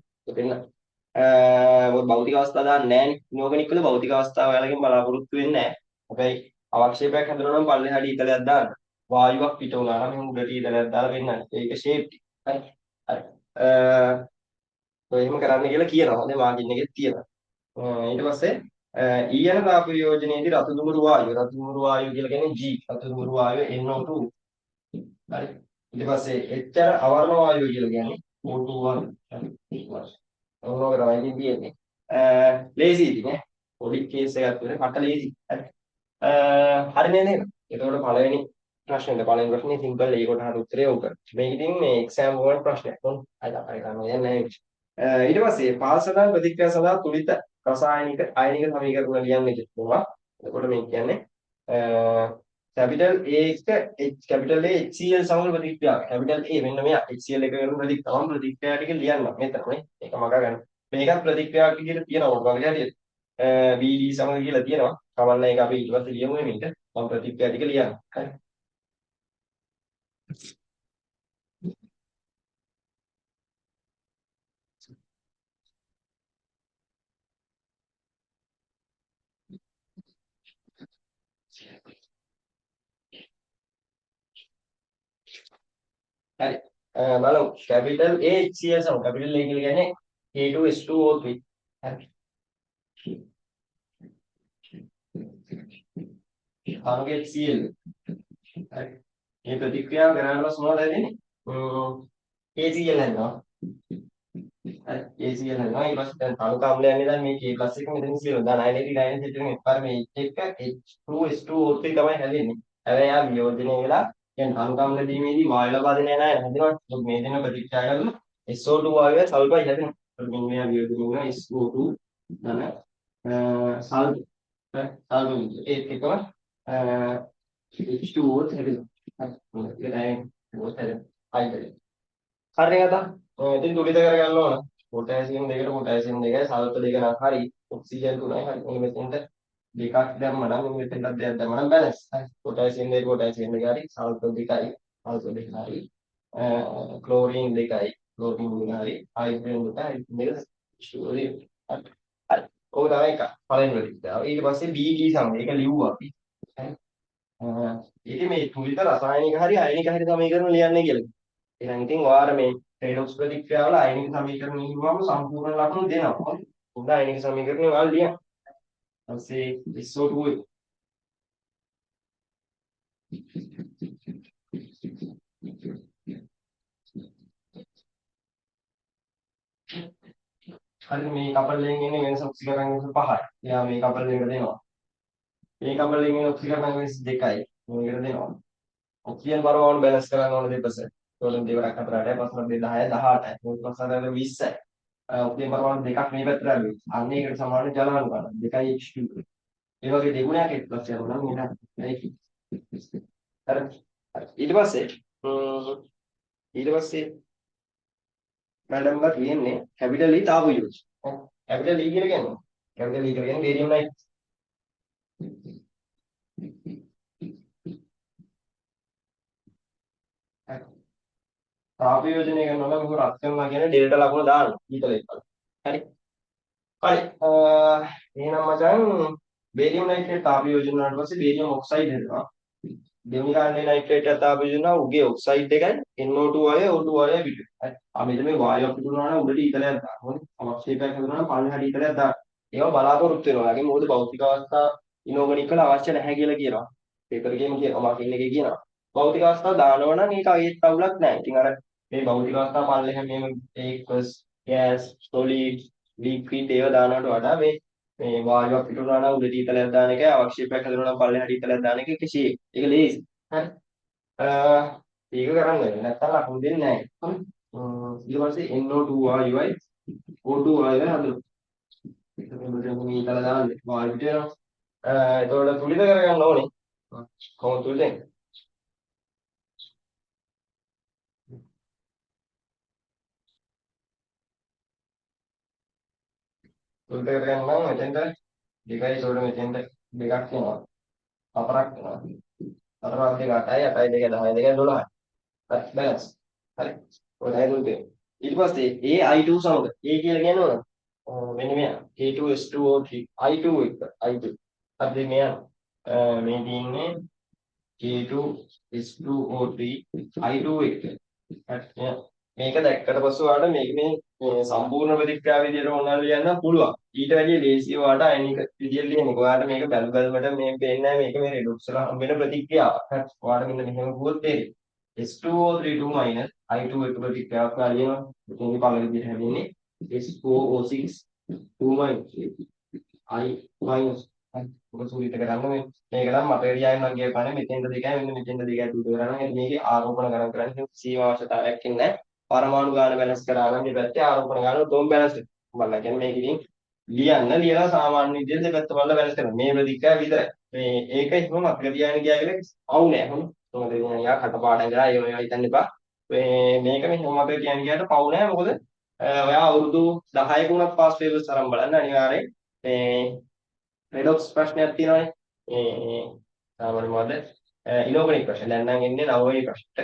[SPEAKER 1] මොකද භෞතික අවස්ථාව දාන්නේ නැහැනේ. ඉනෝගනික් වල භෞතික අවස්ථාව ඔයාලගෙන් බලාපොරොත්තු වෙන්නේ නැහැ. හැබැයි අවක්ෂේපයක් හදනවා නම් පල්ලෙහාට ඊතලයක් දාන්න. වායුවක් පිට වුණා නම් මම උඩට ඊතලයක් දාලා පෙන්නන්න. ඒක ෂේප් ටික. හරි. හරි. ඔය එහෙම කරන්න කියලා කියනවා. හොඳේ මාගින් එකෙත් තියෙනවා. ඊට පස්සේ ඊයන තාප වියෝජනයේදී රතු දුමුරු වායුව කියලා කියන්නේ G. රතු දුමුරු වායුව NO2. හරි. ඊට පස්සේ එච්චර අවර්ණ වායුව කියලා කියන්නේ O2 වගේ. ඕනෝක තමයි ඉතින් තියෙන්නේ. ලේසි ඉතින් ඈ. පොඩි කේස් එකක් විතර කට ලේසි. හරි. හරිනේ නේද? එතකොට පළවෙනි ප්‍රශ්නේ සිම්පල් ඒකට හරි උත්තරේ ඕක. මේක ඉතින් මේ එක්සෑම් වල ප්‍රශ්නයක්. හොඳ. අය ගන්න යන්නේ නැහැ. ඊට පස්සේ පාසලන් ප්‍රතික්‍රියා සඳහා තුලිත රසායනික අයනික සමීකරණ ලියන්න කිව්වා. එතකොට මේ කියන්නේ කැපිටල් A එක කැපිටල් A HCl සමග ප්‍රතික්‍රියාව. කැපිටල් A මෙන්න මෙයා HCl එක කරන ප්‍රතික්‍රියාව ටික ලියන්න. මෙතන නේ. ඒක මග ගන්න. මේකත් ප්‍රතික්‍රියාවක් විදිහට තියෙනවා මොකක්ද හරියට. BD සමග කියලා තියෙනවා. කවන්න ඒක අපි ඊට පස්සේ ලියමු මේක. මම ප්‍රතික්‍රියා ටික ලියන්න. හරි. හරි. බලමු. කැපිටල් A HCl සමග කැපිටල් A කියලා කියන්නේ K2H2O3. හරි. අනුගේ HCl. හරි. මේ ප්‍රතික්‍රියාව කරාට පස්සේ මොනවද වෙන්නේ? KCl හැදෙනවා. හරි. KCl හැදෙනවා. ඊට පස්සේ දැන් අණු කාම්ලයන් ඉඳන් මේ K+ එක මෙතන සියලු දාන අයනේටි ඩයනේටි එකපාර මේ H එක H2H2O3 තමයි හැදෙන්නේ. හැබැයි ආ වියෝජනය වෙලා කියන්නේ අණු කාම්ල දීමේදී වායු ලබා දෙන නැහැ හැදෙනවා. මේ දෙන ප්‍රතික්‍රියා කරලා SO2 වායුව සල්ෆයි හැදෙනවා. මෙන්න මෙයා වියෝජනය වෙනවා SO2 ධන සල්ෆර් ඒත් එකම H2O හැදෙනවා. හරි දැන් හරි හරි නේද ඉතින් තුලිත කරගන්න ඕන පොටෑසියම් දෙකට පොටෑසියම් දෙකයි සල්ෆර් දෙක නම් හරි ඔක්සිජන් තුනයි හරි මොන මෙතෙන්ට දෙකක් දැම්ම නම් මෙතෙන්ට දෙකක් දැම්ම නම් බැලන්ස් හරි පොටෑසියම් දෙක හරි සල්ෆර් දෙකයි සල්ෆර් දෙක හරි ක්ලෝරින් දෙකයි ක්ලෝරින් දෙක හරි හයිඩ්‍රජන් දෙකයි දෙක ෂුවර් හරි ඕක තමයි එක පළවෙනි වෙලිට ඊට පස්සේ BD සමය ඒක ලිව්වා අපි හරි ඉතින් මේ තුලිත රසායනික හරි අයනික හරි සමීකරණ ලියන්නේ කියලා. එහෙනම් ඉතින් ඔයාලා මේ රෙඩොක්ස් ප්‍රතික්‍රියාවල අයනික සමීකරණ ලියුවාම සම්පූර්ණ ලකුණු දෙනවා. උඩ අයනික සමීකරණය ඔයාලා ලියන්න. ඊපස්සේ SO2 හරි මේ කපල් එකෙන් එන්නේ වෙනස ඔක්සිජන් වෙනස 5යි. එයා මේ කපල් එකට දෙනවා. මේ කපල් එකෙන් එන්නේ ඔක්සිජන් වෙනස 2යි. මේකට දෙනවා. ඔක්සිජන් පරමාණු බැලන්ස් කරන්න ඕන දෙපස. ඒවලින් දෙවරක් හතරට පස්වර 10 18යි. මොකද පස්වර 20යි. ඔක්සිජන් පරමාණු දෙකක් මේ පැත්තට ආවේ. අන්න ඒකට සමාන ජල අණු ගන්න. 2H2. ඒ වගේ දෙගුණයක් එක්ක ප්ලස් කරනවා නම් එන ඒක. හරි. ඊට පස්සේ ඊට පස්සේ මැඩම්ලා කියන්නේ කැපිටල් E තාප යෝජ. කැපිටල් E කියලා කියන්නේ කැපිටල් E කියලා කියන්නේ බේරියම් නයිට්. තාප යෝජනය කරනවා නම් මොකද රත් කරනවා කියන්නේ ඩෙල්ටා ලකුණ දාන්න ඊතල එක්කලා. හරි. හරි. එහෙනම් මචං බේරියම් නයිට්‍රේට් තාප යෝජන වුණාට පස්සේ බේරියම් ඔක්සයිඩ් හදනවා. දෙවෙනි කාණ්ඩේ නයිට්‍රේට් තාප යෝජන උගේ ඔක්සයිඩ් එකයි NO2 අය O2 අය පිට. හරි. මෙතන මේ වායුවක් පිටුනවා නම් උඩට ඊතලයක් දාන්න ඕනේ. අවශ්‍යතාවයක් හදනවා නම් පල්ලෙහාට ඊතලයක් දාන්න. ඒවා බලාපොරොත්තු වෙනවා. ඒගොල්ලෝ මොකද භෞතික අවස්ථා ඉනෝගනික් වල අවශ්‍ය නැහැ කියලා කියනවා. පේපර් එකේම කියනවා මාකින් එකේ කියනවා. භෞතික අවස්ථා දානවා නම් ඒක අයිත් අවුලක් නැහැ. ඉතින් අර මේ භෞතික අවස්ථා පල්ලෙහා මේව ඒකස් ගෑස් සොලිඩ් ලික්විඩ් ඒවා දානවට වඩා මේ වායුවක් පිටුනා නම් උඩට ඊතලයක් දාන එකයි අවශ්‍යතාවයක් හදනවා නම් පල්ලෙහාට ඊතලයක් දාන එක කිසි ඒක ලේසි. හරි. ඒක කරන්න වෙන්නේ නැත්නම් ලකුණු දෙන්නේ නැහැ. හරි. ඊට පස්සේ NO2 වායුවයි O2 වායුවයි හදලා. ඒක මේ ඊතල දාන්නේ වායු පිට වෙනවා. එතකොට තුලිත කරගන්න ඕනේ. කොහොමද තුලිත? තුලිත කරගන්න නම් මෙතෙන්ට දෙකයි ඒතකොට මෙතෙන්ට දෙකක් වෙනවා. හතරක් වෙනවා. හතරක් දෙක 8යි 8යි දෙක 10යි දෙක 12යි. හරි බැලන්ස්. හරි. ඔය නයිදුල් දෙක. ඊට පස්සේ AI2 සමග A කියලා කියනවනේ. මෙන්න මෙයා K2S2O3 I2 එක I2. අපි මෙයා මේ තියෙන්නේ K2S2O3 I2 එක. හරි. මේක දැක්කට පස්සේ ඔයාලට මේක මේ සම්පූර්ණ ප්‍රතික්‍රියාව විදියට ඕනනම් ලියන්න පුළුවන්. ඊට වැඩිය ලේසිය ඔයාලට අයනික විදියට ලියන්න. ඔයාලට මේක බැලු බැලමට මේ පේන්නේ නැහැ මේක මේ රෙඩොක්ස් වල හම්බ වෙන ප්‍රතික්‍රියාවක්. හරි. ඔයාලට මෙන්න මෙහෙම ගුවොත් තේරෙයි. S2O3 2 I2 එක ප්‍රතික්‍රියාවක් ලියනවා. මෙතනදී පළවෙනි විදිහට හැදෙන්නේ S4O6 2 I minus මොකද සූත්‍රයට කරන්නේ මේක නම් මතක තියාගන්න මම කියපන්නේ මෙතෙන්ද දෙකයි මෙන්න මෙතෙන්ද දෙකයි දුර කරනවා එහෙනම් මේකේ ආරෝපණ ගණන් කරන්නේ සීම අවශ්‍යතාවයක් ඉන්නේ පරමාණු ගාන බැලන්ස් කරා නම් මේ පැත්තේ ආරෝපණ ගාන උතෝම් බැලන්ස් බලලා කියන්නේ මේක ඉතින් ලියලා සාමාන්‍ය විදිහට දෙපැත්ත බලලා බැලන්ස් කරනවා මේ ප්‍රතික්‍රියාව විතරයි මේ ඒක එහෙම මතක තියාගෙන ගියා කියලා අවු නෑ හොඳ මොකද ඉතින් යා කටපාඩම් කරා ඒව හිතන්න එපා මේක මෙහෙම මතක තියාගෙන ගියාට පවු නෑ මොකද ඔයා අවුරුදු 10ක උනත් පාස් පේපර්ස් අරන් බලන්න අනිවාර්යෙන් මේ රෙඩොක්ස් ප්‍රශ්නයක් තියෙනවානේ. සාමාන්‍ය මොකද? ඉනෝගනික් ප්‍රශ්න. දැන් නම් එන්නේ 9 වෙනි ප්‍රශ්නට.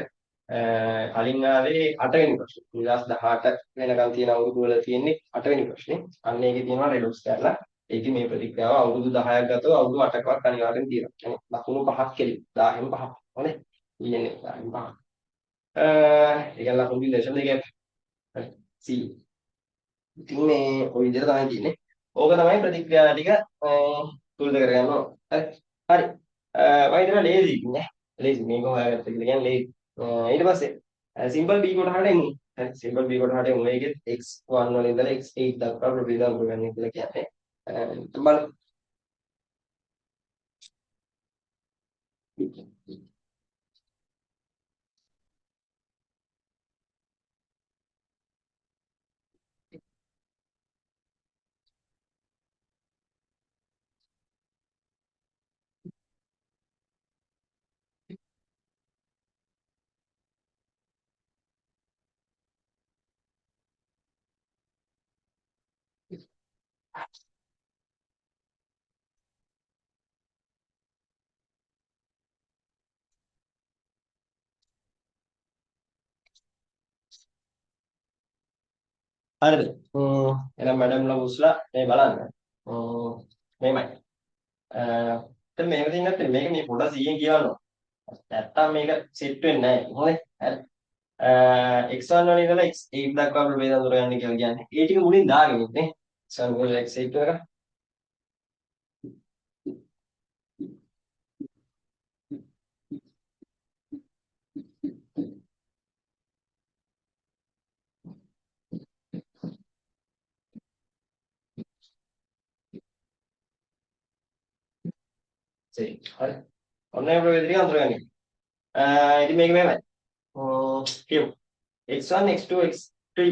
[SPEAKER 1] කලින් ආවේ 8 වෙනි ප්‍රශ්නේ. 2018 වෙනකන් තියෙන අවුරුදු වල තියෙන්නේ 8 වෙනි ප්‍රශ්නේ. අන්න ඒකේ තියෙනවා රෙඩොක්ස් කරලා. ඒකේ මේ ප්‍රතික්‍රියාව අවුරුදු 10ක් ගතව අවුරුදු 8කවත් අනිවාර්යෙන් තියෙනවා. يعني ලකුණු 5ක් කෙලි. 10න් 5ක්. හොඳේ. ඊන්නේ 10න් 5ක්. ඒක ලකුණු රිලේෂන් දෙකක්. හරි. C. ඉතින් මේ ඔය විදිහට තමයි තියෙන්නේ. ඕක තමයි ප්‍රතික්‍රියා ටික තුලිත කරගන්න ඕන. හරි. හරි. මම හිතනවා ලේසි නේ. ලේසි මේක හොයාගත්ත කියලා කියන්නේ ලේසි. ඊට පස්සේ සිම්පල් B කොටහට එමු. හරි. Simple B කොටහට එමු. මේකෙත් x1 වල ඉඳලා x8 දක්වා ප්‍රතික්‍රියා කරගන්න කියලා කියන්නේ. බලමු. හරිද? එහෙනම් මැඩම්ලා පුස්ලා මේ බලන්න. මේමයි. දැන් මේක තියෙන්නේ නැත්නම් මේක මේ පොඩ්ඩක් 100න් කියවන්න ඕන. නැත්තම් මේක සෙට් වෙන්නේ නැහැ. හොඳයි. හරි. x1 වල ඉඳලා x8 දක්වා ප්‍රභේද අඳුරගන්න කියලා කියන්නේ. ඒ ටික මුලින් දාගෙන ඉන්නේ. x1 වල x8 එක. හරි. ඔන්න ඒ ප්‍රභේද ටික අඳුරගන්න. ඉතින් මේක මෙහෙමයි. කියමු. x1 x2 x3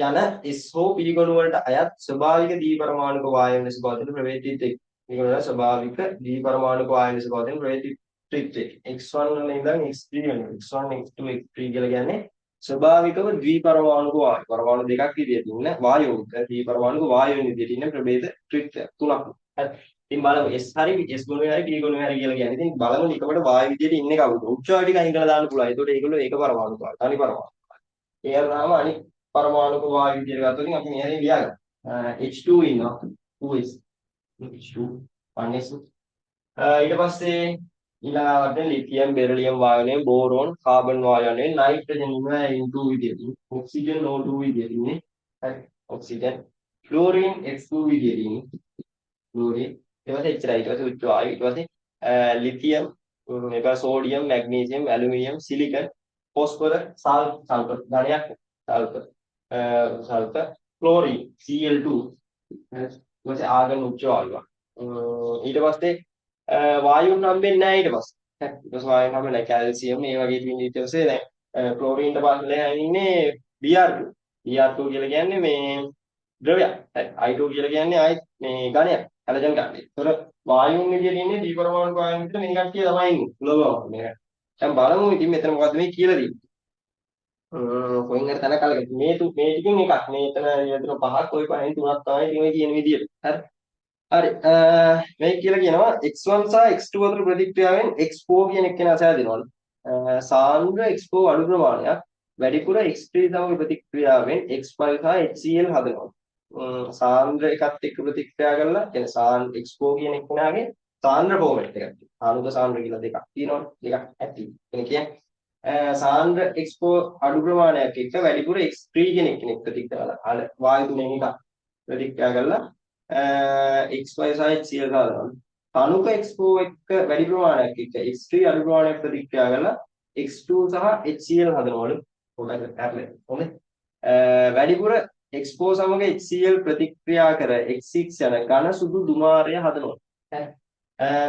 [SPEAKER 1] යන S හෝ පිළිගොණු වලට අයත් ස්වභාවික දී පරමාණුක වායු ලෙස පවතින ප්‍රවේශිත පිළිගොණ ස්වභාවික දී පරමාණුක වායු ලෙස පවතින ප්‍රවේශිත x1 වල ඉඳන් x3 වෙනවා x1 x2 x3 කියලා කියන්නේ ස්වභාවිකව ද්වි පරමාණුක වායු පරමාණු දෙකක් විදියට ඉන්න වායුක ද්වි පරමාණුක වායුන් විදියට ඉන්න ප්‍රභේද ත්‍රිත්‍ය තුනක්. හරි. ඉතින් බලමු S හරි S ගුණය හරි P ගුණය හරි කියලා කියන්නේ. ඉතින් බලමු නිකමට වායු විදියට ඉන්නේ කවුද? උච්චාව ටික අයින් කරලා දාන්න පුළුවන්. ඒකට ඒගොල්ලෝ ඒක පරමාණුක වායු. තනි පරමාණු. ඒ වගේම අනිත් පරමාණුක වායු විදියට ගත්තොත් අපි මෙහෙම ලියාගන්න. H2 ඉන්නවා. 2s H2 1s ඊට පස්සේ ඊළඟට ලිතියම් බෙරිලියම් වායුනේ බෝරෝන් කාබන් වායුනේ නයිට්‍රජන් ඉන්නවා N2 විදියට. ඔක්සිජන් O2 විදියට ඉන්නේ. හරි. ඔක්සිජන් ක්ලෝරින් X2 විදියට ඉන්නේ. ක්ලෝරින් ඊට පස්සේ එච්චරයි. ඊට පස්සේ උච්ච වායු ඊට පස්සේ ලිතියම් මේක sodium magnesium aluminium silicon phosphor sulphur ධනයක් සල්ෆර් සල්ෆර් ක්ලෝරින් Cl2 ඊට පස්සේ ආගන් උච්ච වායුව ඊට පස්සේ වායුන් හම්බෙන්නේ නැහැ ඊට පස්සේ ඊට පස්සේ වායුන් හම්බෙන්නේ නැහැ කැල්සියම් මේ වගේ තියෙන ඊට පස්සේ දැන් ක්ලෝරින්ට පස්සේ ඉන්නේ Br2 Br2 කියලා කියන්නේ මේ ද්‍රවයක් හරි I2 කියලා කියන්නේ ආයි මේ ඝනයක් හැලජන් ගන්න. ඒතර වායුන් විදියට ඉන්නේ දී පරමාණු වායුන් විතර මේ කට්ටිය තමයි ඉන්නේ ලෝභව මේක. දැන් බලමු ඉතින් මෙතන මොකද්ද මේ කියලා දෙන්නේ. කොහෙන් හරි තැනක අල්ලගන්න. මේ ටිකෙන් එකක්. මේ එතන යදින පහක් ඔය පහෙන් තුනක් තමයි ඉතින් මේ කියන විදියට. හරි. හරි. මේ කියලා කියනවා x1 සහ x2 අතර ප්‍රතික්‍රියාවෙන් x4 කියන එක්කෙනා සෑදෙනවලු. සාන්ද්‍ර x4 අඩු ප්‍රමාණයක් වැඩිපුර x3 සමග ප්‍රතික්‍රියාවෙන් x5 සහ HCl හදනවා. සාන්ද්‍ර එකත් එක්ක ප්‍රතික්‍රියා කරලා කියන්නේ x4 කියන එක්කෙනාගේ සාන්ද්‍ර ෆෝමැට් එකක් තියෙනවා. ආනුක සාන්ද්‍ර කියලා දෙකක් තියෙනවනේ. දෙකක් ඇති. කියන්නේ සාන්ද්‍ර x4 අඩු ප්‍රමාණයක් එක්ක වැඩිපුර x3 කියන කෙනෙක් ප්‍රතික්‍රියා කරලා වායු තුනෙන් එකක් ප්‍රතික්‍රියා කරලා x5 සහ HCl ගන්නවා. අණුක x4 එක්ක වැඩි ප්‍රමාණයක් එක්ක x3 අඩු ප්‍රමාණයක් ප්‍රතික්‍රියා කරලා x2 සහ HCl හදනවලු. පොඩ්ඩක් අරගෙන. හොඳයි. වැඩිපුර x4 සමග HCl ප්‍රතික්‍රියා කර x6 යන ඝන සුදු දුමාරය හදනවා.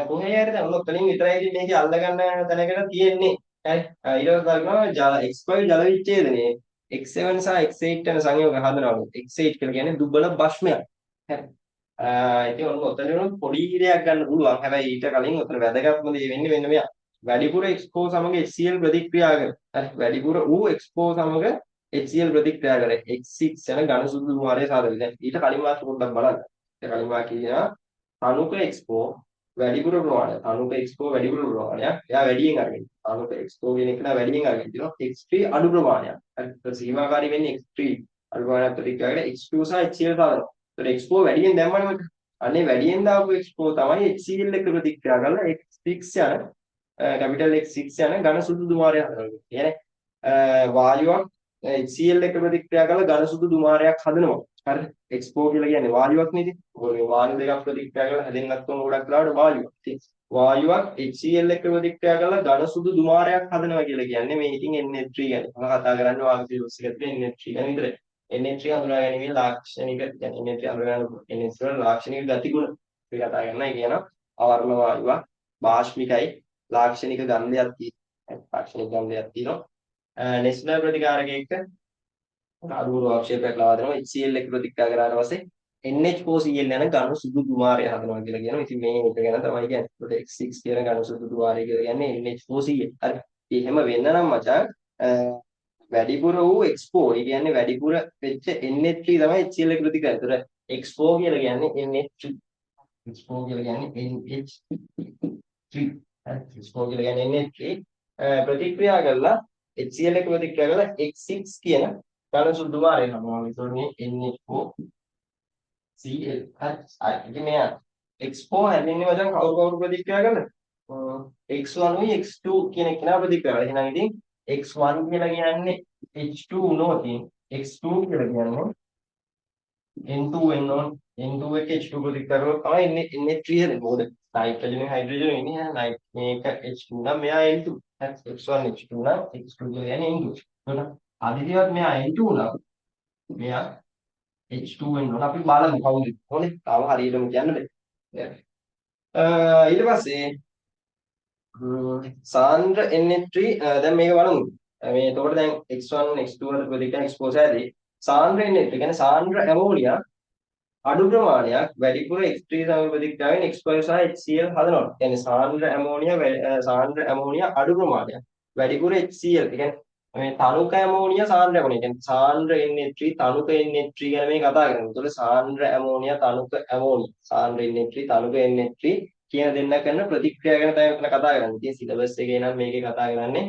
[SPEAKER 1] කොහේ හරි දැන් ඔතනින් විතරයි ඉතින් මේක අල්ලගන්න තැනකට තියෙන්නේ. හරි. ඊට පස්සේ ගන්නවා x5 ජල විච්ඡේදනයේ x7 සහ x8 යන සංයෝග හදනවලු. x8 කියලා කියන්නේ දුබල භස්මයක්. හරි. ඉතින් ඔන්න ඔතන පොඩි ඉරයක් ගන්න පුළුවන්. හැබැයි ඊට කලින් ඔතන වැදගත්ම දේ වෙන්නේ මෙන්න මෙයා. වැඩිපුර x4 සමග HCl ප්‍රතික්‍රියා කර. හරි. වැඩිපුර ඌ x4 සමග HCl ප්‍රතික්‍රියා කර x6 යන ඝන සුදු දුමාරය සාදවල. දැන් ඊට කලින් වාක්‍ය පොඩ්ඩක් බලන්න. ඊට කලින් වාක්‍ය කියනවා අණුක x4 වැඩිපුර ප්‍රමාණය. අණුක x4 වැඩිපුර ප්‍රමාණයක්. එයා වැඩියෙන් අරගෙන. අණුක x4 කියන එක නා වැඩියෙන් අරගෙන තියෙනවා. x3 අඩු ප්‍රමාණයක්. හරි. සීමාකාරී වෙන්නේ x3 අඩු ප්‍රමාණයක් ප්‍රතික්‍රියා කර x2 සහ HCl සාදවල. ඒතර x4 වැඩියෙන් දැම්මනේ මට. අනේ වැඩියෙන් දාපු x4 තමයි HCl එක්ක ප්‍රතික්‍රියා කරලා x6 යන කැපිටල් x6 යන ඝන සුදු දුමාරය හදනවා. කියන්නේ වායුවක් HCl එක්ක ප්‍රතික්‍රියා කරලා ඝන සුදු දුමාරයක් හදනවා. හරිද? x4 කියලා කියන්නේ වායුවක් නේද? ඔය වායු දෙකක් ප්‍රතික්‍රියා කරලා හැදෙන්නත් උන ගොඩක් වෙලාවට වායුවක්. ඉතින් වායුවක් HCl එක්ක ප්‍රතික්‍රියා කරලා ඝන සුදු දුමාරයක් හදනවා කියලා කියන්නේ මේ ඉතින් NH3 ගැන. මම කතා කරන්නේ වායු පිළිවෙස් එකේ තියෙන NH3 ගැන විතරයි. NH3 හඳුනා ගැනීමේ ලාක්ෂණික يعني NH3 හඳුනා ගන්න NH3 වල ලාක්ෂණික ගතිගුණ අපි කතා කරනවා. ඒ කියනවා අවර්ණ වායුවක් බාෂ්මිකයි ලාක්ෂණික ගන්ධයක් තියෙනවා. ලාක්ෂණික ගන්ධයක් තියෙනවා. නෙස්ලර් ප්‍රතිකාරකයක අඩුවර ආක්ෂේපයක් ලබා දෙනවා. HCl එක්ක ප්‍රතික්‍රියා කරාට පස්සේ NH4Cl යන ඝන සුදු දුමාරය හදනවා කියලා කියනවා. ඉතින් මේ එක ගැන තමයි කියන්නේ. ඒකට X6 කියන ඝන සුදු දුමාරය කියලා කියන්නේ NH4Cl. හරි. එහෙම වෙන්න නම් මචං වැඩිපුර වූ x4 ඒ කියන්නේ වැඩිපුර වෙච්ච NH3 තමයි HCl එක ප්‍රතික්‍රියා. ඒතර X4 කියලා කියන්නේ NH3. X4 කියලා කියන්නේ NH3. X4 කියලා කියන්නේ NH3. ප්‍රතික්‍රියා කරලා HCl එක ප්‍රතික්‍රියා කරලා X6 කියන කන සුදු මාරේ හමුවා. ඒතකොට මේ NH4 Cl. හරි. ඉතින් මෙයා X4 හැදෙන්නේ මචං කවුරු ප්‍රතික්‍රියා කරලා? X1 උයි X2 කියන කෙනා ප්‍රතික්‍රියා කරලා. එහෙනම් ඉතින් X1 කියලා කියන්නේ H2 වුණොත් X2 කියලා කියන්නේ N2 වෙන්න ඕන. N2 එක H2 ප්‍රතික්‍රියා කරලා තමයි NH3 හැදෙන්නේ. මොකද නයිට්‍රජන් හයිඩ්‍රජන් ඉන්නේ මේක H2 නම් මෙයා N2. X1 H2 නම් X2 කියලා කියන්නේ N2. එතකොට අදිතියවත් මෙයා N2 නම් මෙයා H2 වෙන්න ඕන. අපි බලමු කවුද. හොඳේ. තාම හරියටම කියන්න බෑ. ඊට පස්සේ සාන්ද්‍ර NH3 දැන් මේක බලමු. මේ එතකොට දැන් X1 X2 වල ප්‍රතික්‍රියා එක්ස්පෝස් ඇදී සාන්ද්‍ර NH3 කියන්නේ සාන්ද්‍ර ඇමෝනියා අඩු ප්‍රමාණයක් වැඩිපුර X3 සමග ප්‍රතික්‍රියාවෙන් X5 සහ HCl හදනවා. කියන්නේ සාන්ද්‍ර ඇමෝනියා අඩු ප්‍රමාණයක් වැඩිපුර HCl. ඒ කියන්නේ මේ තනුක ඇමෝනියා සාන්ද්‍ර ඇමෝනියා. කියන්නේ සාන්ද්‍ර NH3 තනුක NH3 ගැන මේ කතා කරන්නේ. ඒතකොට සාන්ද්‍ර ඇමෝනියා තනුක ඇමෝනියා. සාන්ද්‍ර NH3 තනුක NH3 කියන දෙන්න කරන ප්‍රතික්‍රියා ගැන තමයි මෙතන කතා කරන්නේ. ඉතින් සිලබස් එකේ නම් මේකේ කතා කරන්නේ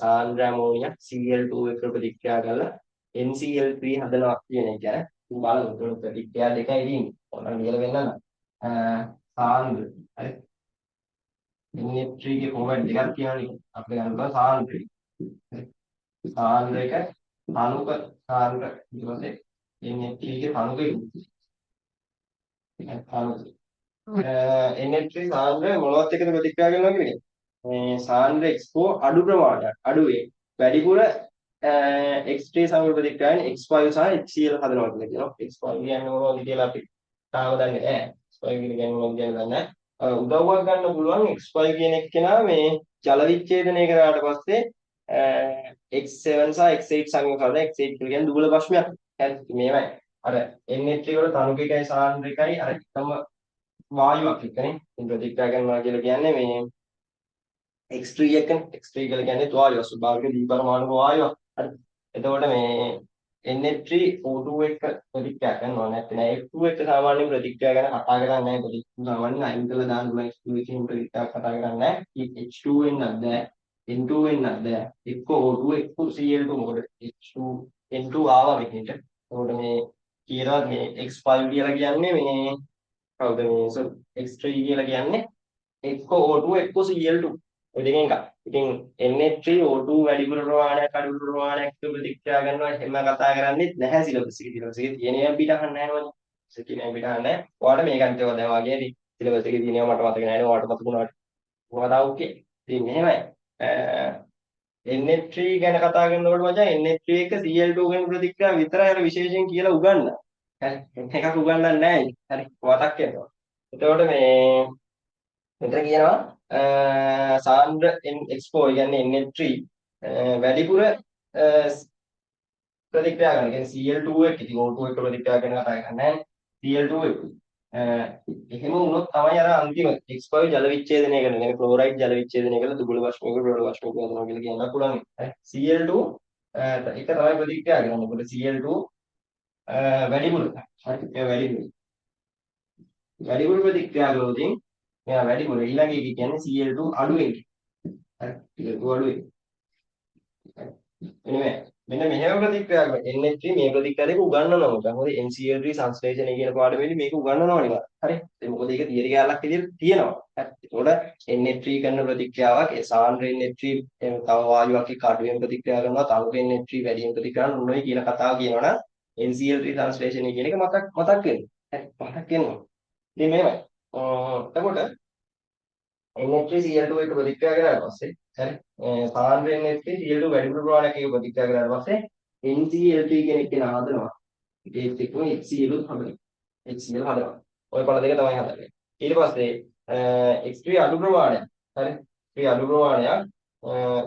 [SPEAKER 1] සාන්ද්‍ර ඇමෝනියා Cl2 එක්ක ප්‍රතික්‍රියා කරලා NCl3 හදනවා කියන එක ගැන. බලමු ප්‍රතික්‍රියා දෙකයි තියෙන්නේ. ඔන්න ලියලා වෙන්නන්න. සාන්ද්‍ර හරි. NH3 ගේ ෆෝමැට් දෙකක් තියෙනවානේ. අපි ගන්නවා සාන්ද්‍ර. සාන්ද්‍ර එක තනුක සාන්ද්‍ර ඊට පස්සේ NH3 ගේ තනුක NH3 සාන්ද්‍ර මොනවත් එක්කද ප්‍රතික්‍රියා කරනවා කියන්නේ? මේ සාන්ද්‍ර X4 අඩු ප්‍රමාණයක් අඩුවේ වැඩිපුර X3 සමග ප්‍රතික්‍රියාවෙන් X5 සහ HCl හදනවා කියලා කියනවා. X5 කියන්නේ මොනවද කියලා අපි තාම දන්නේ නැහැ. X5 කියන්නේ මොනවද කියලා දන්නේ නැහැ. උදව්වක් ගන්න පුළුවන් X5 කියන එක්කෙනා මේ ජල විච්ඡේදනය කරාට පස්සේ X7 සහ X8 සමග කරලා X8 කියන්නේ දුබල භස්මයක්. හරි මේවයි. අර NH3 වල තනුකිකයි සාන්ද්‍රිකයි අර එකම වායුවක් එක්කනේ. ඉතින් ප්‍රතික්‍රියා කරනවා කියලා කියන්නේ මේ X3 එක X3 කියලා කියන්නේ වායුව ස්වභාවික දීපරමාණු වායුවක්. හරි. එතකොට මේ NH3 O2 එක්ක ප්‍රතික්‍රියා කරනවා නැත්නම් F2 එක්ක සාමාන්‍යයෙන් ප්‍රතික්‍රියා ගැන කතා කරන්නේ නැහැ. ප්‍රතික්‍රියා සාමාන්‍යයෙන් අයින් කරලා දාන්න පුළුවන් X2 එකකින් ප්‍රතික්‍රියා කතා කරන්නේ නැහැ. H2 වෙන්නත් බෑ. N2 වෙන්නත් බෑ. එක්ක O2 එක්ක Cl2 මොකද H2 N2 ආවා මෙහෙට. එතකොට මේ කියනවා මේ X5 කියලා කියන්නේ මේ කවුද මේ X3 කියලා කියන්නේ එක්ක O2 එක්ක Cl2 ඔය දෙකෙන් එකක්. ඉතින් NH3 O2 වැඩිපුර ප්‍රමාණයක් අඩු ප්‍රමාණයක් ප්‍රතික්‍රියා කරනවා එහෙම කතා කරන්නේත් නැහැ සිලබස් එකේ. සිලබස් එකේ තියෙනවා පිට අහන්න නැහැ වගේ. සිටිනේ පිට අහන්න නැහැ. ඔයාලට මේක අන්තිම දැන් වගේ සිලබස් එකේ තියෙනවා මට මතක නැහැ නේ. ඔයාලට මතකුණාට. මොකද ඕකේ. ඉතින් මෙහෙමයි. NH3 ගැන කතා කරනකොට මචං NH3 එක Cl2 ගැන ප්‍රතික්‍රියා විතරයි අර විශේෂයෙන් කියලා උගන්වනවා. හරි. එකක් උගන්වන්නේ නැහැ. හරි. මතක් වෙනවා. එතකොට මේ මෙතන කියනවා සාන්ද්‍ර X4 කියන්නේ NH3 වැඩිපුර ප්‍රතික්‍රියා කරන. කියන්නේ Cl2 එක ඉතින් O2 එක ප්‍රතික්‍රියා කරන කතා කරන්නේ Cl2 එක. එහෙම වුණොත් තමයි අර අන්තිම X5 ජල විච්ඡේදනය කරන. කියන්නේ ක්ලෝරයිඩ් ජල විච්ඡේදනය කරලා දුබල භස්මයක ප්‍රබල භස්මයක හදනවා කියලා කියන්න පුළුවන්. Cl2 එක තමයි ප්‍රතික්‍රියා කරන්නේ. මොකද Cl2 වැඩිපුර. හරි. ඒ වැඩිපුර ප්‍රතික්‍රියා කරනොත් මෙයා වැඩිපුර ඊළඟ එක කියන්නේ Cl2 අඩුවෙන්. හරි. Cl2 අඩුවෙන්. මෙන්න මෙහෙම ප්‍රතික්‍රියා කරන NH3 මේ ප්‍රතික්‍රියා දෙක උගන්වනවා මොකද? මොකද NCl3 සංශ්ලේෂණය කියන පාඩමේදී මේක උගන්වනවා නේද? හරි. ඒක මොකද ඒක තියරි කැලක් විදිහට තියෙනවා. හරි. ඒතකොට NH3 කරන ප්‍රතික්‍රියාවක් ඒ සාන්ද්‍ර NH3 තව වායුවක් එක්ක අඩුවෙන් ප්‍රතික්‍රියා කරනවා. තව NH3 වැඩියෙන් ප්‍රතික්‍රියා කරනවා. මොනවයි කියලා කතාව කියනවනම් NCl3 සංශ්ලේෂණය කියන එක මතක් වෙනවා. හරි. මතක් වෙනවා. ඉතින් මෙහෙමයි. එතකොට NH3 Cl2 එක ප්‍රතික්‍රියා කරාට පස්සේ හරි සාන්ද්‍ර NH3 Cl2 වැඩිපුර ප්‍රමාණයක් එක ප්‍රතික්‍රියා කරාට පස්සේ NCl3 කෙනෙක් කෙනා හදනවා ඒත් එක්කම HCl හදනවා HCl හදනවා ඔය පළ දෙක තමයි හදන්නේ ඊට පස්සේ X3 අඩු ප්‍රමාණයක් හරි X3 අඩු ප්‍රමාණයක්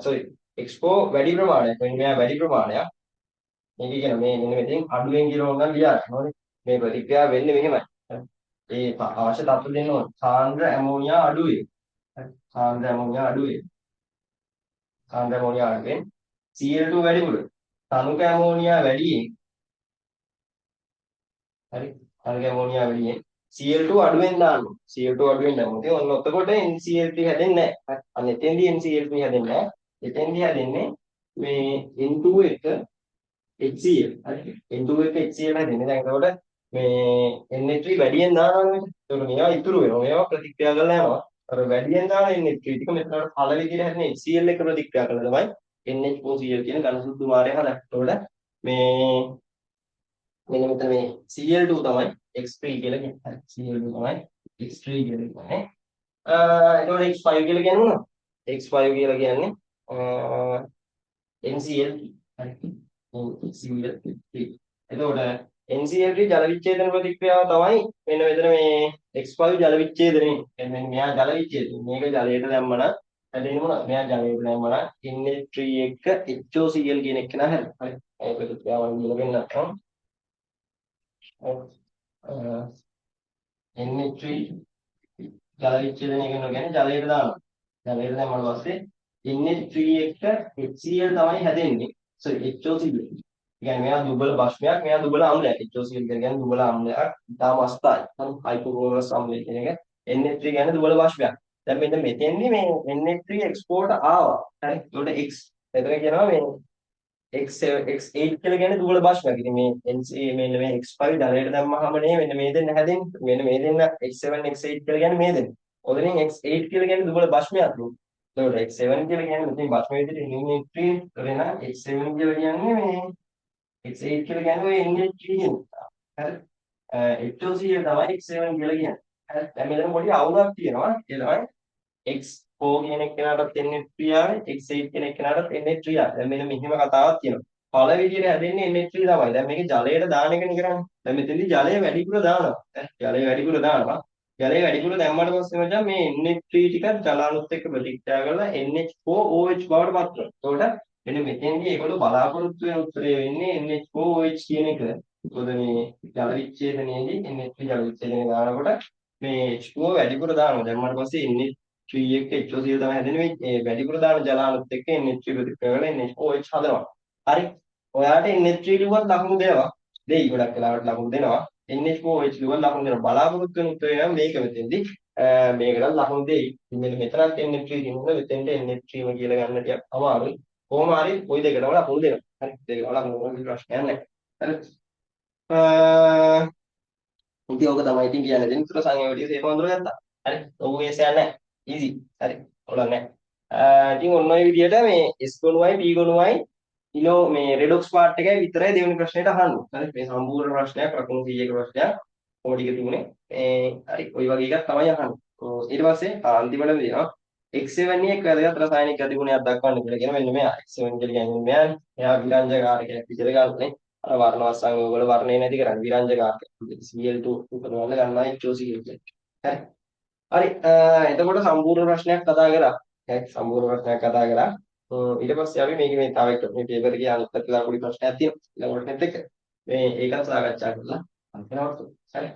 [SPEAKER 1] sorry X4 වැඩි ප්‍රමාණයක් මෙයා වැඩි ප්‍රමාණයක් මේක කියන මේ මෙන්න මෙතෙන් අඩුවෙන් කියලා ඕන නම් ලියා ගන්නෝනේ මේ ප්‍රතික්‍රියාව වෙන්නේ මෙහෙමයි ඒ අවශ්‍ය තත්ත්ව දෙන්න ඕන සාන්ද්‍ර ඇමෝනියා අඩුවේ සාන්ද්‍ර ඇමෝනියා අඩුවේ සාන්ද්‍ර ඇමෝනියා අඩුවෙන් Cl2 වැඩිපුර තනුක ඇමෝනියා වැඩියෙන් හරි අරගේ ඇමෝනියා වැඩියෙන් Cl2 අඩුවෙන් දාන්න. Cl2 අඩුවෙන් දැම්මොත් ඉතින් ඔන්න ඔතකොට NCl3 හැදෙන්නේ නැහැ. අන්න එතෙන්දී NCl3 හැදෙන්නේ නැහැ. එතෙන්දී හැදෙන්නේ මේ N2 එක HCl. හරි. N2 එක HCl හැදෙන්නේ. දැන් එතකොට මේ NH3 වැඩියෙන් දානවානේ. එතකොට මේවා ඉතුරු වෙනවා. මේවා ප්‍රතික්‍රියා කරලා යනවා. අර වැඩියෙන් දාන NH3 ටික මෙතනට පළ විදිහට හැදෙන HCl එක ප්‍රතික්‍රියා කරලා තමයි NH4Cl කියන ඝන සුදු මාරය හදන්නේ. එතකොට මේ මෙන්න මෙතන මේ Cl2 තමයි X3 කියලා කියන්නේ. Cl2 තමයි X3 කියලා කියන්නේ. එතකොට X5 කියලා කියන්නේ මොනවද? X5 කියලා කියන්නේ NCl. හරි. NCl. එතකොට NCl ජල විච්ඡේදන ප්‍රතික්‍රියාව තමයි මෙන්න මෙතන මේ X5 ජල විච්ඡේදනය. මෙන්න මෙයා ජල විච්ඡේදනය. මේක ජලයට දැම්මම හැදෙන්නේ මොනවද? මෙයා ජලයට දැම්මම NH3 එක HOCl කියන එක නා හැදෙනවා. හරි. ඒ ප්‍රතික්‍රියාව වලින් වෙන්නත් NH3 ජල විච්ඡේදනය කරනවා කියන්නේ ජලයට දානවා. ජලයට දැම්මම පස්සේ NH3 එක HCl තමයි හැදෙන්නේ. sorry HOCl. කියන්නේ මෙයා දුබල භස්මයක්, මෙයා දුබල අම්ලයක්. HOCl කියන්නේ දුබල අම්ලයක්. ඉතාම අස්ථායි. හයිපෝක්ලෝරස් අම්ලය කියන එක. NH3 කියන්නේ දුබල භස්මයක්. දැන් මෙන්න මෙතෙන්දී මේ NH3 එක්ස්පෝර්ට් ආවා. හරි. ඒකට X එතන කියනවා මේ X7 X8 කියලා කියන්නේ දුබල භාෂ්මයක්. ඉතින් මේ NC මෙන්න මේ X5 ජලයට දැම්මහම නේ මෙන්න මේ දෙන්න හැදෙන්නේ. මෙන්න මේ දෙන්න X7 X8 කියලා කියන්නේ මේ දෙන්න. ඔතනින් X8 කියලා කියන්නේ දුබල භාෂ්මයක් නේ. එතකොට X7 කියලා කියන්නේ මෙතන භාෂ්ම විදිහට NH3 කරේන X7 කියලා කියන්නේ මේ X8 කියලා කියන්නේ ඔය NH3 කියන. හරි. HOCl තමයි X7 කියලා කියන්නේ. හරි. දැන් මෙතන පොඩි අවුලක් තියෙනවා. ඒ තමයි X4 කියන එක්කෙනාටත් NH3 ආවේ X8 කියන එක්කෙනාටත් NH3 ආවේ. දැන් මෙන්න මෙහෙම කතාවක් තියෙනවා. පළ විදියට හැදෙන්නේ NH3 තමයි. දැන් මේක ජලයට දාන එකනේ කරන්නේ. දැන් මෙතනදී ජලය වැඩිපුර දානවා. ජලය වැඩිපුර දානවා. ජලය වැඩිපුර දැම්මට පස්සේ මචං මේ NH3 ටිකත් ජලානුත් එක්ක ප්‍රතික්‍රියා කරලා NH4OH බවට පත් වෙනවා. එතකොට මෙන්න මෙතෙන්දී ඒගොල්ලෝ බලාපොරොත්තු වෙන උත්තරය වෙන්නේ NH4OH කියන එක. මොකද මේ ජල විච්ඡේදනයේදී NH3 ජල විච්ඡේදනය දානකොට මේ H2O වැඩිපුර දානවා. දැම්මට පස්සේ NH3 එක HOCl තමයි හැදෙන්නේ. මේ වැඩිපුර දාන ජලානුත් එක්ක NH3 ප්‍රතික්‍රියා කරලා NH4OH හදනවා. හරි. ඔයාට NH3 ලිව්වත් ලකුණු දෙනවා. දෙයි ගොඩක් වෙලාවට ලකුණු දෙනවා. NH4OH ලිව්වත් ලකුණු දෙනවා. බලාපොරොත්තු වෙන උත්තරේ නම් මේක මෙතෙන්දී මේකට ලකුණු දෙයි. මෙන්න මෙතනත් NH3 දිනුන මෙතෙන්ට NH3 ම කියලා ගන්න ටිකක් අමාරුයි. කොහොම හරි ওই දෙකටම ලකුණු දෙනවා. හරි. දෙකටම ලකුණු දෙනවා ප්‍රශ්නයක් නැහැ. හරි. ඉතින් ඕක තමයි ඉතින් කියන්නේ. දෙන උත්තර සංඛ්‍යාව ටික සේම අඳුරගත්තා. හරි. ඔව් ඒසයක් නැහැ. ඊසි. හරි. ඔලක් නැහැ. ඉතින් ඔන්න ඔය විදිහට මේ S ගොනුවයි P ගොනුවයි ඉනෝ මේ රෙඩොක්ස් පාර්ට් එකයි විතරයි දෙවෙනි ප්‍රශ්නෙට අහන්නේ. හරි. මේ සම්පූර්ණ ප්‍රශ්නයක් ලකුණු 100ක ප්‍රශ්නයක්. ඔය ටික තිබුණේ. හරි. ওই වගේ එකක් තමයි අහන්නේ. ඊට පස්සේ අන්තිමට දෙනවා X7 එක වැදගත් රසායනික ගතිගුණයක් දක්වන්න කියලා කියන මෙන්න මෙයා X7 කියලා කියන්නේ මෙයානේ. එයා විරංජකාරකයක් විදිහට ගන්නනේ. අර වර්ණ සංයෝග වල වර්ණේ නැති කරන්නේ විරංජකාරක. Cl2 උපදවන්න ගන්නවා HOCl කියන්නේ. හරි. හරි. එතකොට සම්පූර්ණ ප්‍රශ්නයක් කතා කරා. හරි. සම්පූර්ණ ප්‍රශ්නයක් කතා කරා. ඊට පස්සේ අපි මේක මේ තව එක මේ පේපර් එකේ අනිත් පැත්තට පොඩි ප්‍රශ්නයක් තියෙනවා. ඊළඟට එක්ක මේ ඒකත් සාකච්ඡා කරලා අන්තිමට හරි.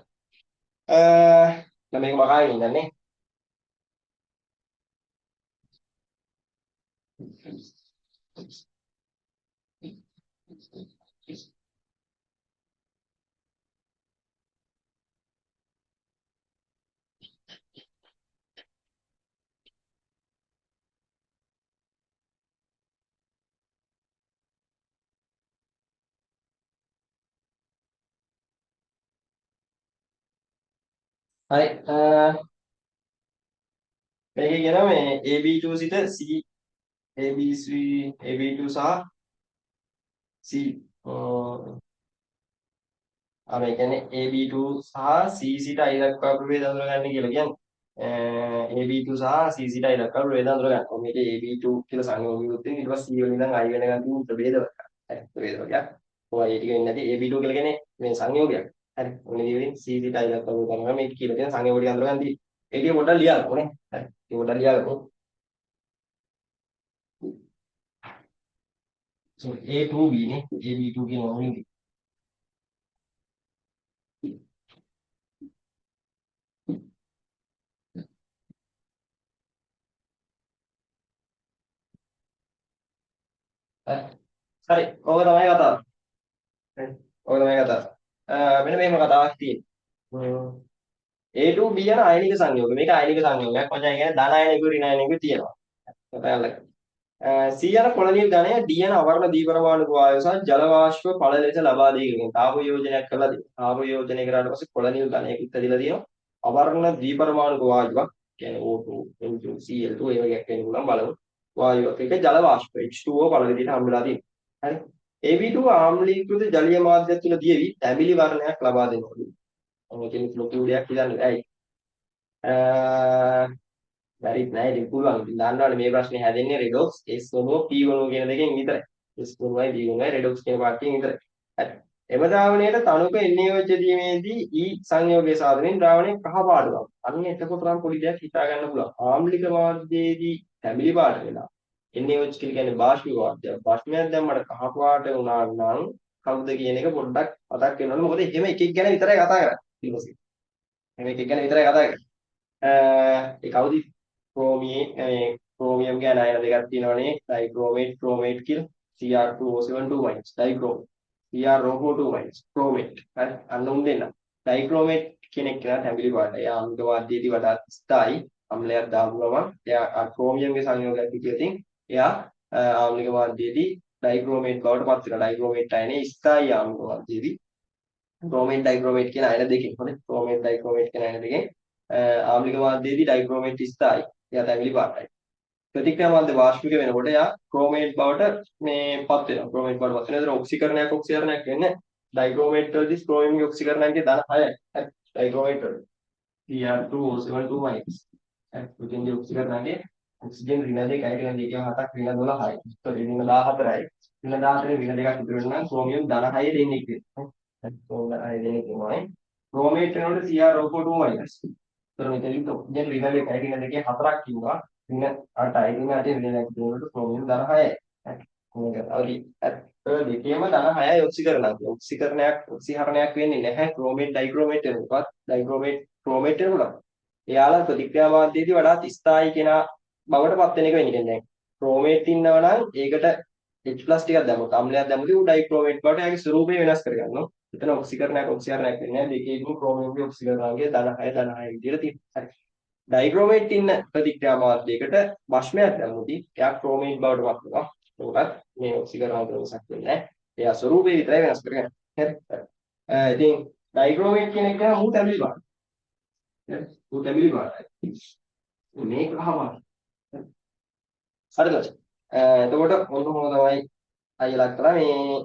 [SPEAKER 1] දැන් මේක මකාගෙන ඉන්නන්නේ. හරි. මේකේ කියනවා මේ AB2 සිට C ABC AB2 සහ C මේ කියන්නේ AB2 සහ C සිට I දක්වා ප්‍රභේද අඳුරගන්න කියලා කියන්නේ. AB2 සහ C සිට I දක්වා ප්‍රභේද අඳුරගන්න. මේක AB2 කියලා සංයෝගිකුත් තියෙන ඊට පස්සේ C වලින් ඉඳන් I වෙනකන් තියෙන ප්‍රභේද වර්ග. හරි ප්‍රභේද වර්ගයක්. ඔය ටික වෙන්නේ නැති AB2 කියලා කියන්නේ මේ සංයෝගයක්. හරි. ඔන්න ඉතින් C සිට I දක්වා ප්‍රභේද අඳුරගන්න මේක කියලා තියෙන සංයෝග ටික අඳුරගන්න තියෙන්නේ. ඒ ටික පොඩ්ඩක් ලියාගන්න ඕනේ. හරි. ඒක පොඩ්ඩක් ලියාගන්න. So A2B නේ AB2 කියන මොනින්ද? හරි. ඕක තමයි කතාව. හරි. ඕක තමයි කතාව. මෙන්න මේම කතාවක් තියෙන්නේ. A2B යන ආයනික සංයෝග. මේක ආයනික සංයෝගයක්. මචං කියන්නේ ධන ආයනිකුයි ඍණ ආයනිකුයි තියෙනවා. ඔයාලට. C යන කොළනිල් ධනය D යන අවර්ණ දීපරමාණු වායු සහ ජල වාෂ්ප ඵල ලෙස ලබා දී කියන තාප යෝජනයක් කරලා දෙනවා. තාප යෝජනය කරාට පස්සේ කොළනිල් ධනයකුත් ඇදලා තියෙනවා. අවර්ණ දීපරමාණු වායුවක් කියන්නේ O2, N2, Cl2 ඒ වගේ එකක් වෙන්න පුළුවන් බලමු. වායුවක් එක ජල වාෂ්ප H2O ඵල විදිහට හම්බෙලා තියෙනවා. හරි. AB2 ආම්ලීකృత ජලීය මාධ්‍ය තුළ දියවි තැඹිලි වර්ණයක් ලබා දෙනවලු. මේකෙන් ලොකු උඩයක් කියන්නේ ඇයි? බැරිත් නෑ ඉතින් පුළුවන්. ඉතින් දන්නවනේ මේ ප්‍රශ්නේ හැදෙන්නේ රෙඩොක්ස් S ගුණුව P ගුණුව කියන දෙකෙන් විතරයි. S ගුණුවයි P ගුණුවයි රෙඩොක්ස් කියන පාඩකෙන් විතරයි. හරි. එම ද්‍රාවණයට තනුක නියෝජ්‍ය දීමේදී E සංයෝගයේ සාධනෙන් ද්‍රාවණය කහ පාට වෙනවා. අන්න එතකොට නම් පොඩි දෙයක් හිතා ගන්න පුළුවන්. ආම්ලික මාධ්‍යයේදී තැඹිලි පාට වෙනවා. නියෝජ්‍ය කියන්නේ බාෂ්පික මාධ්‍යය. බාෂ්පයක් දැම්මට කහ පාට වුණා නම් කවුද කියන එක පොඩ්ඩක් මතක් වෙනවනේ. මොකද එහෙම එකෙක් ගැන විතරයි කතා කරන්නේ. ඊට පස්සේ. එහෙම එකෙක් ගැන විතරයි කතා කරන්නේ. ඒ කවුද ක්‍රෝමියම් ගැන අයන දෙකක් තියෙනවනේ ඩයික්‍රෝමේට් ක්‍රෝමේට් කියලා Cr2O7 2- ඩයික්‍රෝම CrO2- ක්‍රෝමේට් හරි අන්න උන් දෙන්න ඩයික්‍රෝමේට් කෙනෙක් කියලා තැඹිලි පාටයි එයා අම්ල වාද්‍යයේදී වඩා ස්ථායි අම්ලයක් දාපු ගමන් එයා ක්‍රෝමියම්ගේ සංයෝගයක් විදිහටින් එයා ආම්ලික වාද්‍යයේදී ඩයික්‍රෝමේට් බවට පත් වෙනවා ඩයික්‍රෝමේට් අයනේ ස්ථායි ආම්ලික වාද්‍යයේදී ක්‍රෝමේට් ඩයික්‍රෝමේට් කියන අයන දෙකෙන් හොඳේ ක්‍රෝමේට් ඩයික්‍රෝමේට් කියන අයන දෙකෙන් ආම්ලික මාධ්‍යයේදී ඩයික්‍රෝමේට් ස්ථායි. එයා තැඹිලි පාටයි. ප්‍රතික්‍රියා මාධ්‍ය වාෂ්පික වෙනකොට එයා ක්‍රෝමේට් බවට පත් වෙනවා. ක්‍රෝමේට් බවට පත් වෙනවා. ඒතර ඔක්සිකරණයක් වෙන්නේ ඩයික්‍රෝමේට් වලදී ක්‍රෝමියම්ගේ ඔක්සිකරණයන්ගේ ධන 6යි. හරි. ඩයික්‍රෝමේට් වල Cr2O7 2-. හරි. පුතින්ගේ ඔක්සිකරණයන්ගේ ඔක්සිජන් ඍණ 2යි ඍණ 2 7ක් ඍණ 12යි. ඒතර ඍණ 14යි. ඍණ 14 ඍණ 2ක් ඉතුරු වෙනවා නම් ක්‍රෝමියම් ධන 6 දෙන්නේ කියලා. හරි. ක්‍රෝමියම් ධන 6 දෙන්නේ කියනවායි. ක්‍රෝමේට් වෙනකොට CrO2-. तर මෙතනදී ඔක්සිජන් ඍණ 2යි ඍණ 2 හතරක් කිව්වා ඍණ 8යි ඍණ 8 ඍණ 2 කියනකොට ක්‍රෝමියම් ධන 6යි මේක අවදි දෙකේම ධන 6යි ඔක්සිකරණයක් ඔක්සිහරණයක් වෙන්නේ නැහැ ක්‍රෝමේට් ඩයික්‍රෝමේට් වෙනකොට ඩයික්‍රෝමේට් ක්‍රෝමේට් වෙනකොට එයාලා ප්‍රතික්‍රියා මාධ්‍යයේදී වඩාත් ස්ථායි කෙන බවට පත් වෙන එක වෙන්නේ දැන් ක්‍රෝමේට් ඉන්නවා නම් ඒකට H+ ටිකක් දැම්මොත් අම්ලයක් දැම්මොත් ඌ ඩයික්‍රෝමේට් බවට එයාගේ ස්වරූපය වෙනස් කරගන්නවා එතන ඔක්සිකරණයක් ඔක්සිහරණයක් වෙන්නේ නැහැ දෙකේම ක්‍රෝමියම්ගේ ඔක්සිකරණාංගය ධන 6 ධන 6 විදිහට තියෙනවා හරි ඩයික්‍රෝමේට් ඉන්න ප්‍රතික්‍රියා මාධ්‍යයකට භස්මයක් දැම්මොත් එයා ක්‍රෝමේට් බවට පත් වෙනවා ඒකත් මේ ඔක්සිකරණාංග වෙනසක් වෙන්නේ නැහැ එයා ස්වරූපය විතරයි වෙනස් කරගන්නේ හරි ඉතින් ඩයික්‍රෝමේට් කියන එක මූ තැඹිලි පාට හරි මූ තැඹිලි පාටයි මේක කහපාට හරිද එතකොට මොන තමයි අයලක් කරා මේ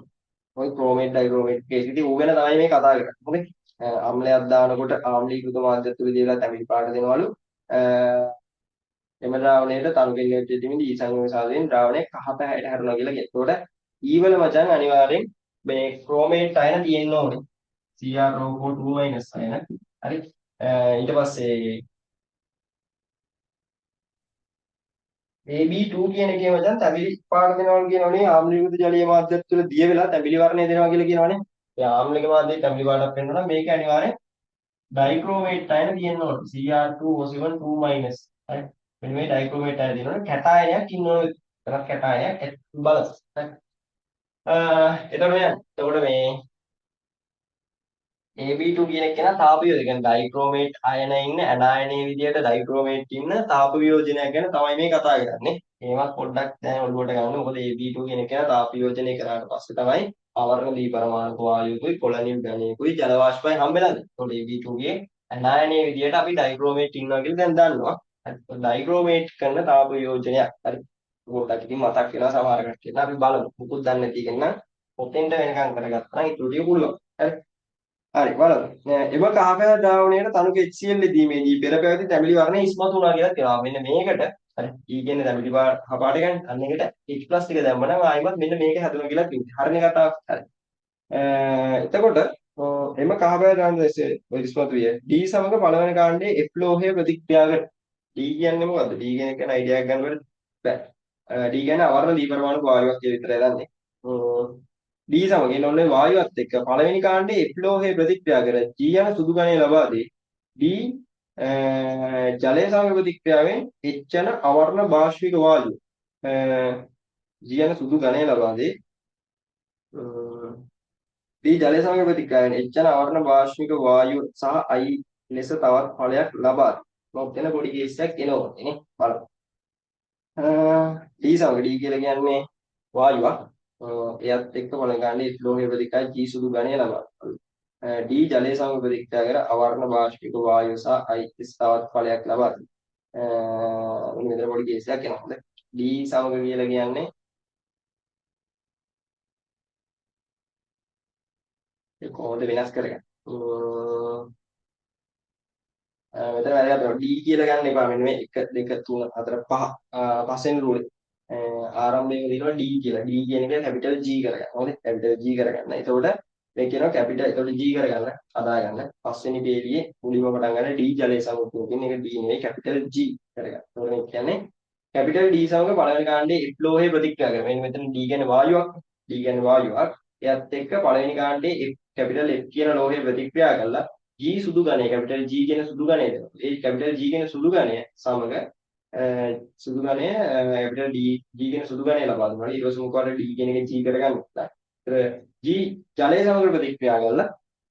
[SPEAKER 1] ඔය ක්‍රෝමේට් ඩයික්‍රෝමේට් කේස් ඉතින් ඌ ගැන තමයි මේ කතා කරන්නේ. හොඳේ. අම්ලයක් දානකොට ආම්ලීකృత මාධ්‍ය තුල දීලා තැඹිලි පාට දෙනවලු. එම ද්‍රාවණයට තනු කෙල්ලෙක් දෙමින් ඊ සංයෝග සාධයෙන් ද්‍රාවණය කහ පැහැයට හැරුණා කියලා කියනවා. ඒකට ඊ වල මචං අනිවාර්යෙන් මේ ක්‍රෝමේට් අයන තියෙන්න ඕනේ. CrO2- අයන. හරි. ඊට පස්සේ AB2 කියන එකේ මචං තැඹිලි පාට දෙනවා කියනවනේ ආම්ලීකృత ජලීය මාධ්‍යයක් තුළ දිය වෙලා තැඹිලි වර්ණය දෙනවා කියලා කියනවනේ. ඒ ආම්ලික මාධ්‍යයේ තැඹිලි පාටක් වෙනවා නම් මේක අනිවාර්යෙන් ඩයික්‍රෝමේට් අයන තියෙන්න ඕනේ. Cr2O7 2-. හරි. මෙන්න මේ ඩයික්‍රෝමේට් අයන තියෙනවනේ කැටායනයක් ඉන්න ඕනේ. එතනක් කැටායනයක් බලන්න. හරි. එතකොට මේ AB2 කියන එක නා තාප වියෝජනය. කියන්නේ ඩයික්‍රෝමේට් අයන ඉන්න ඇනායනයේ විදියට ඩයික්‍රෝමේට් ඉන්න තාප වියෝජනයක් ගැන තමයි මේ කතා කරන්නේ. ඒවත් පොඩ්ඩක් දැන් ඔළුවට ගන්න. මොකද AB2 කියන එක නා තාප වියෝජනය කරාට පස්සේ තමයි අවර්ණ දී පරමාණු වායුකුයි කොළනිල් ඝනයකුයි ජල වාෂ්පයි හම්බෙලාද. ඒතකොට AB2 ගේ ඇනායනයේ විදියට අපි ඩයික්‍රෝමේට් ඉන්නවා කියලා දැන් දන්නවා. හරි. ඩයික්‍රෝමේට් කරන තාප වියෝජනයක්. හරි. පොඩ්ඩක් ඉතින් මතක් වෙනවා සමහර කට්ටියට. අපි බලමු. මුකුත් දන්නේ නැති කෙනා ඔතෙන්ට වෙනකම් කරගත්තා නම් ඉතුරු ටික පුළුවන්. හරි. හරි බලමු. එම කහපැහැ ද්‍රාවණයට තනුක HCl යෙදීමේදී පෙර පැවති තැඹිලි වර්ණය ඉස්මතු වුණා කියලා කියනවා. මෙන්න මේකට හරි E කියන්නේ තැඹිලි පාට ගන්න. අන්න ඒකට H+ ටික දැම්මම ආයිමත් මෙන්න මේක හැදුණා කියලා කිව්වේ. හරිනේ කතාව. හරි. එතකොට එම කහපැහැ ද්‍රාවණය ඉස්මතු විය. D සමග පළවෙනි කාණ්ඩයේ F ලෝහයේ ප්‍රතික්‍රියාවට D කියන්නේ මොකද්ද? D කියන එක නයිඩියා එකක් ගන්නකොට බෑ. D කියන්නේ අවර්ණ දී පරමාණු වායුවක් කියලා විතරයි දන්නේ. D සමගින් ඔන්න වායුවත් එක්ක පළවෙනි කාණ්ඩයේ F ලෝහයේ ප්‍රතික්‍රියා කර G යන සුදු ගණය ලබා දී D ජලය සමග ප්‍රතික්‍රියාවෙන් H යන අවර්ණ බාෂ්පික වායුව G යන සුදු ගණය ලබා දී දී ජලය සමග ප්‍රතික්‍රියාවෙන් එච්චන ආවරණ වාෂ්පික වායුව සහ අයි ලෙස තවත් ඵලයක් ලබා දෙනවා. මොකද එන පොඩි කේස් එකක් එනවා නේ බලමු. දී සමග දී කියලා කියන්නේ වායුවක්. එයත් එක්ක බලන ගන්නේ ලෝහීය ප්‍රතික්‍රියා G සුදු ගණය ලබා. දී ජලය සමග ප්‍රතික්‍රියා කර ආවරණ වාෂ්පික වායුව සහ අයි ලෙස තවත් ඵලයක් ලබා දෙනවා. මෙතන පොඩි කේස් එකක් එනවා. හොඳයි. දී සමග කියලා කියන්නේ ඒ කොහොමද වෙනස් කරගන්නේ? මෙතන වැදගත් වෙනවා D කියලා ගන්න එපා. මෙන්න මේ 1 2 3 4 5 පස්වෙනි රූලේ. ආරම්භයේ තියෙනවා D කියලා. D කියන එක කැපිටල් G කරගන්න. හොඳයි. කැපිටල් G කරගන්න. එතකොට මේ කියනවා කැපිටල් එතකොට G කරගන්න. අදා ගන්න. පස්වෙනි පේලියේ මුලින්ම පටන් ගන්න D ජලයේ සමුත්තුව කියන එක D නෙවෙයි කැපිටල් G කරගන්න. එතකොට මේ කියන්නේ කැපිටල් D සමග පළවෙනි කාණ්ඩයේ එක්ලෝහයේ ප්‍රතික්‍රියා කරනවා. මෙන්න මෙතන D කියන්නේ වායුවක්. D කියන්නේ වායුවක්. එයත් එක්ක පළවෙනි කාණ්ඩයේ කැපිටල් F කියන ලෝහයේ ප්‍රතික්‍රියා කළා G සුදු ගණය කැපිටල් G කියන සුදු ගණය දෙනවා. ඒ කැපිටල් G කියන සුදු ගණය සමග සුදු ගණය කැපිටල් G කියන සුදු ගණය ලබා දෙනවා. ඊට පස්සේ මොකද D කියන එක G කරගන්න. ඒතර G ජලය සමග ප්‍රතික්‍රියා කළා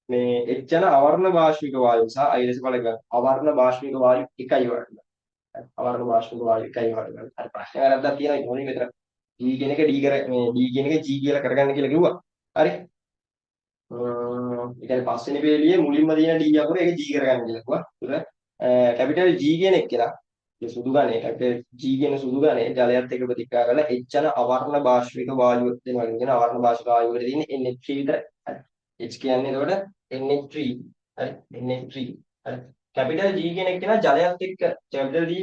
[SPEAKER 1] මේ එච්චන අවර්ණ භාෂ්මික වායු සහ අයිලස බල ගන්න. අවර්ණ භාෂ්මික වායු එකයි වඩන. අවර්ණ භාෂ්මික වායු එකයි වඩන. හරි ප්‍රශ්න වැරද්දක් තියෙනවා මොනේ මෙතන. D කියන එක D කර මේ D කියන එක G කියලා කරගන්න කියලා කිව්වා. හරි. ඒ කියන්නේ පස්වෙනි පේලියේ මුලින්ම තියෙන D අකුර ඒක G කරගන්න කියලා කිව්වා. ඒතර කැපිටල් G කියන එක කියලා ඒ සුදු ගණය කැපිටල් G කියන සුදු ගණය ජලයත් එක්ක ප්‍රතික්‍රියා කරලා එච්චන අවර්ණ භාෂ්මික වායුව දෙනවා කියන අවර්ණ භාෂ්මික වායුව වල තියෙන NH3 විතරයි. හරි. H කියන්නේ එතකොට NH3. හරි. NH3. හරි. කැපිටල් G කියන එක කියන ජලයත් එක්ක කැපිටල් G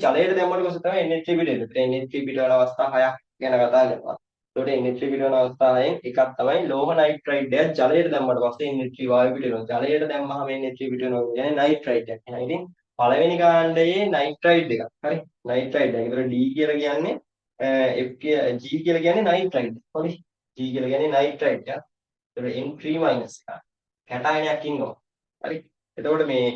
[SPEAKER 1] ජලයට දැම්මම කොහොමද තමයි NH3 පිට වෙන්නේ. NH3 පිට වෙන අවස්ථා 6ක් ගැන කතා කරනවා. ඒකට NH3 පිට වෙන අවස්ථාවෙන් එකක් තමයි ලෝහ නයිට්‍රයිඩ් එක ජලයට දැම්මට පස්සේ NH3 වායු පිට වෙනවා. ජලයට දැම්මහම NH3 පිට වෙනවා කියන්නේ නයිට්‍රයිඩ් එක. එහෙනම් ඉතින් පළවෙනි කාණ්ඩයේ නයිට්‍රයිඩ් එකක්. හරි. නයිට්‍රයිඩ් එක. ඒතර D කියලා කියන්නේ G කියලා කියන්නේ නයිට්‍රයිඩ්. හරි. G කියලා කියන්නේ නයිට්‍රයිඩ් එක. ඒතර N3- එක. කැටයනයක් ඉන්නවා. හරි. එතකොට මේ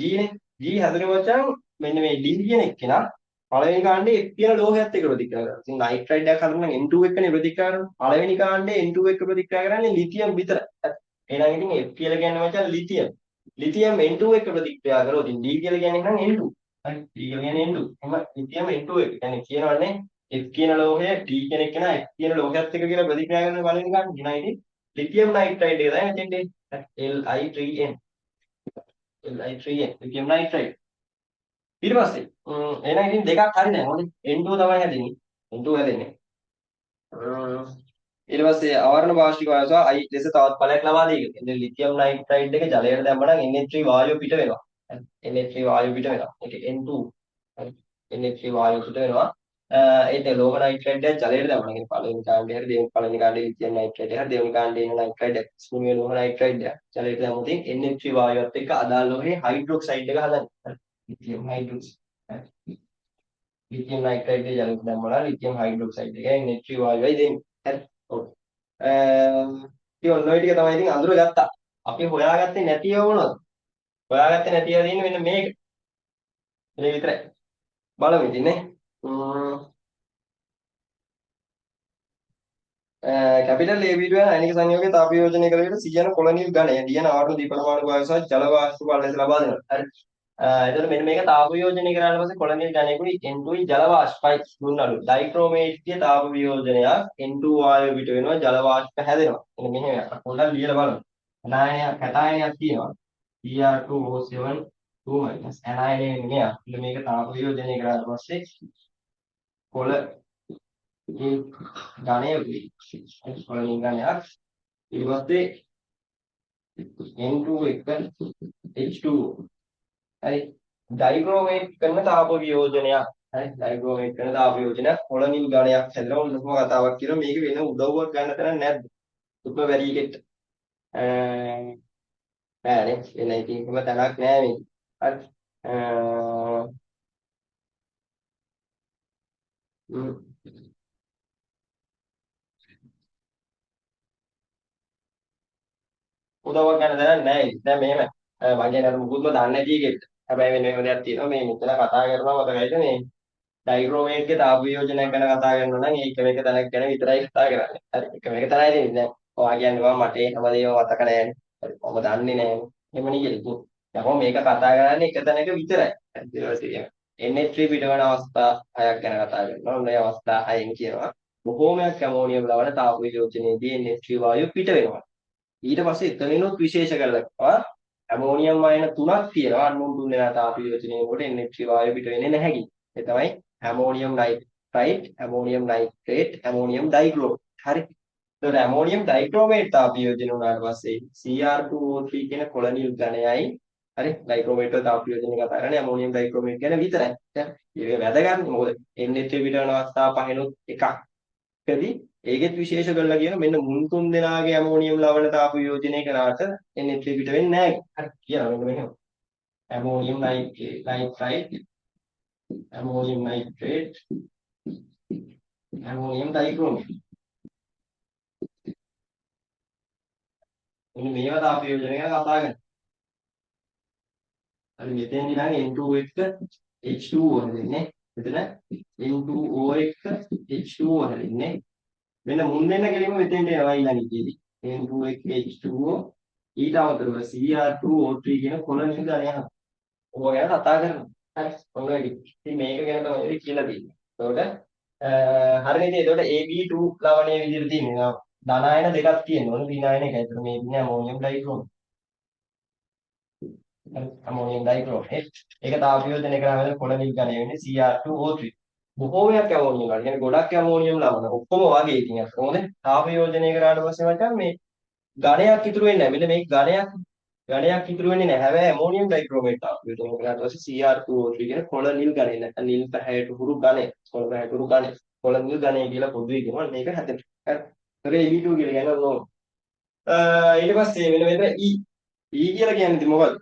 [SPEAKER 1] G නේ. G හැදුනේ මචං මෙන්න මේ D කියන එක්කෙනා පළවෙනි කාණ්ඩේ F කියන ලෝහයත් එක්ක ප්‍රතික්‍රියා කරනවා. ඉතින් නයිට්‍රයිඩ් එකක් හදන්න නම් N2 එක්කනේ ප්‍රතික්‍රියා කරන්නේ. පළවෙනි කාණ්ඩේ N2 එක්ක ප්‍රතික්‍රියා කරන්නේ ලිතියම් විතරයි. එහෙනම් ඉතින් F කියලා කියන්නේ මචං ලිතියම්. ලිතියම් N2 එක්ක ප්‍රතික්‍රියා කරොත් ඉතින් D කියලා කියන්නේ නම් N2. හරි. D කියලා කියන්නේ N2. එහෙනම් ලිතියම් N2 එක. කියන්නේ කියනවනේ F කියන ලෝහය D කියන එක නා F කියන ලෝහයත් එක්ක කියලා ප්‍රතික්‍රියා කරන පළවෙනි කාණ්ඩේ. එහෙනම් ඉතින් ලිතියම් නයිට්‍රයිඩ් එක තමයි මෙතෙන්ට Li3N. Li3N. ලිතියම් නයිට්‍රයිඩ්. ඊට පස්සේ එහෙනම් ඉතින් දෙකක් හරි දැන් ඕනේ N2 තමයි හැදෙන්නේ N2 හැදෙන්නේ ඊට පස්සේ අවර්ණ වාෂ්පික වායුව සහ I ලෙස තවත් ඵලයක් ලබා දෙයි. ඉතින් ලිතියම් නයිට්‍රයිඩ් එක ජලයට දැම්මම NH3 වායුව පිට වෙනවා. NH3 වායුව පිට වෙනවා. ඒක N2 හරි NH3 වායුව පිට වෙනවා. ඒක ලෝහ නයිට්‍රයිඩ් එක ජලයට දැම්මම කියන්නේ පළවෙනි කාණ්ඩේ හරි දෙවෙනි පළවෙනි කාණ්ඩේ ලිතියම් නයිට්‍රයිඩ් එක හරි දෙවෙනි කාණ්ඩේ ඉන්න නයිට්‍රයිඩ් එක ස්පුණිය ලෝහ නයිට්‍රයිඩ් එක ජලයට දැම්මොත් NH3 වායුවත් එක්ක අදාළ ලෝහේ හයිඩ්‍රොක්සයිඩ් එක හදන්නේ. ලිතියම් හයිඩ්‍රොක්සයිඩ් ලිතියම් නයිට්‍රයිඩ් එක ජලයට දැම්මම ලිතියම් හයිඩ්‍රොක්සයිඩ් එක NH3 වායුවයි දෙන්නේ. හරි. ඔව්. ඉතින් ඔන්න ඔය ටික තමයි ඉතින් අඳුරගත්තා. අපි හොයාගත්තේ නැති ඒවා මොනවද? හොයාගත්තේ නැති ඒවා තියෙන්නේ මෙන්න මේක. මේ විතරයි. බලමු ඉතින් නේ. කැපිටල් AB වෙන අයනික සංයෝගයේ තාප යෝජනය කළ විට C යන කොලොනියල් ඝනය D යන ආවරණ දීපරමාණු වායු සහ ජල වාෂ්ප බල ලෙස ලබා දෙනවා. හරි. එතකොට මෙන්න මේක තාප වියෝජනය කරාට පස්සේ කොලොනියල් ඝනයකුයි N2යි ජල වාෂ්පයි දුන්නලු. ඩයික්‍රෝමේට්ගේ තාප වියෝජනයක් N2 වායුව පිට වෙනවා ජල වාෂ්ප හැදෙනවා. එන්න මෙහෙම එකක්. පොඩ්ඩක් ලියලා බලන්න. කැටායනයක් තියෙනවා. Cr2O7 2- ඇනයනය නෙමෙයි. මේක තාප වියෝජනය කරාට පස්සේ කොළ ඝනය වෙයි. කොළණින් ඝනයක් ඊට පස්සේ N2 එක H2O හරි ඩයික්‍රෝමේට් කරන තාප වියෝජනයක් හරි ඩයික්‍රෝමේට් කරන තාප වියෝජනයක් කොළණින් ඝනයක් හැදලා උන්නම කතාවක් කියනවා මේක වෙන උදව්වක් ගන්න තැන නැද්ද සුපර් වැඩි එකෙත් නෑනේ වෙන එකකින්ම තැනක් නෑ මේක හරි උදව්වක් ගන්න දැනක් නැහැ. දැන් මෙහෙම මම කියන්නේ අර මුකුත්ම දන්නේ නැති එකෙක්ට. හැබැයි වෙන වෙන දෙයක් තියෙනවා. මේ මෙතන කතා කරනවා මතකයිද මේ ඩයික්‍රෝමේට්ගේ තාප වියෝජනයක් ගැන කතා කරනවා නම් ඒක මේක තැනක් ගැන විතරයි කතා කරන්නේ. හරි. ඒක මේක තමයි දෙන්නේ. ඔයා කියන්නේ මට ඒ හැමදේම මතක නෑනේ. හරි මම දන්නේ නෑනේ. එහෙමනේ කියලා. දැන් මම මේක කතා කරන්නේ එක තැනක විතරයි. ඊට පස්සේ NH3 පිටවන අවස්ථා 6ක් ගැන කතා කරනවා. මේ අවස්ථා 6න් කියනවා බොහෝමයක් ඇමෝනියම් ලවණ තාප වියෝජනයේදී NH3 වායු පිට වෙනවා. ඊට පස්සේ එතනිනුත් විශේෂ කරලා ඇමෝනියම් අයන තුනක් තියෙනවා. අන්නුන් තුන් දෙනා තාප වියෝජනයේකොට NH3 වායු පිට වෙන්නේ නැහැ කිව්වා. ඒ තමයි ammonium nitrite, ammonium nitrate, ammonium ඩයික්ලෝරේට්. හරි. එතකොට ඇමෝනියම් ඩයික්‍රෝමේට් තාප වියෝජන වුණාට පස්සේ Cr2O3 කියන කොලොනියල් ඝනයයි හරි ඩයික්‍රෝමේට් වල තාප වියෝජන කතා කරන්නේ ඇමෝනියම් ඩයික්‍රෝමේට් ගැන විතරයි. ඒක වැදගත්. මොකද NH3 පිටවන අවස්ථා පහෙනුත් එකක්කදී ඒකෙත් විශේෂ කරලා කියන මෙන්න මුන් තුන් දෙනාගේ ඇමෝනියම් ලවණ තාප වියෝජනය කරාට NH3 පිට වෙන්නේ නැහැ. හරි කියලා මෙන්න මෙහෙම. Ammonium nitrite, ammonium nitrate, ammonium dichromate. මෙන්න මේවා තාප වියෝජනය ගැන කතා කරන්නේ. හරි මෙතෙන්දි නම් N2 එක්ක H2O හැදෙන්නේ. මෙතන N2O එක්ක H2O හැදෙන්නේ. මෙන්න මුන් දෙන්න කෙලින්ම මෙතෙන්ට එනවා ඊළඟටදී. N2 එක්ක H2O ඊට අමතරව Cr2O3 කියන කොලොනියල් ඝනය යනවා. ඕක ගැන කතා කරනවා. හරි. ඔන්න ඔය ටික. ඉතින් මේක ගැන තමයි කියලා දෙන්නේ. එතකොට හරිනේ ඉතින් එතකොට AB2 ලවණයේ විදිහට තියෙනවා. ධනායන දෙකක් තියෙනවා. ඍණායන එකයි. එතකොට මේ දිනේ ඇමෝනියම් ඩයික්‍රෝම. අමෝනියම් ඩයික්‍රෝමේට් ඒක තාප වියෝජනය කරාම කොලොනියල් ඝනය වෙන්නේ Cr2O3 බොහෝමයක් ඇමෝනියම් ගන්න. يعني ගොඩක් ඇමෝනියම් ලවණ ඔක්කොම වගේ ඉතින් අර කොහොමද තාප වියෝජනය කරාට පස්සේ මචං මේ ඝනයක් ඉතුරු වෙන්නේ නැහැ. මෙන්න මේක ඝනයක් ඉතුරු වෙන්නේ නැහැ. හැබැයි ඇමෝනියම් ඩයික්‍රෝමේට් තාප වියෝජනය කරාට පස්සේ Cr2O3 කියන කොලොනියල් ඝනය නැත්නම් නිල් පැහැයට හුරු ඝනය කොළ පැහැයට හුරු ඝනය කොලොනියල් ඝනය කියලා පොදුවේ කියනවා. මේක හැදෙනවා. හරි. ඒතර AB2 කියලා කියන්නේ ඕන. ඊට පස්සේ මෙන්න මෙතන E කියලා කියන්නේ ඉතින් මොකද්ද?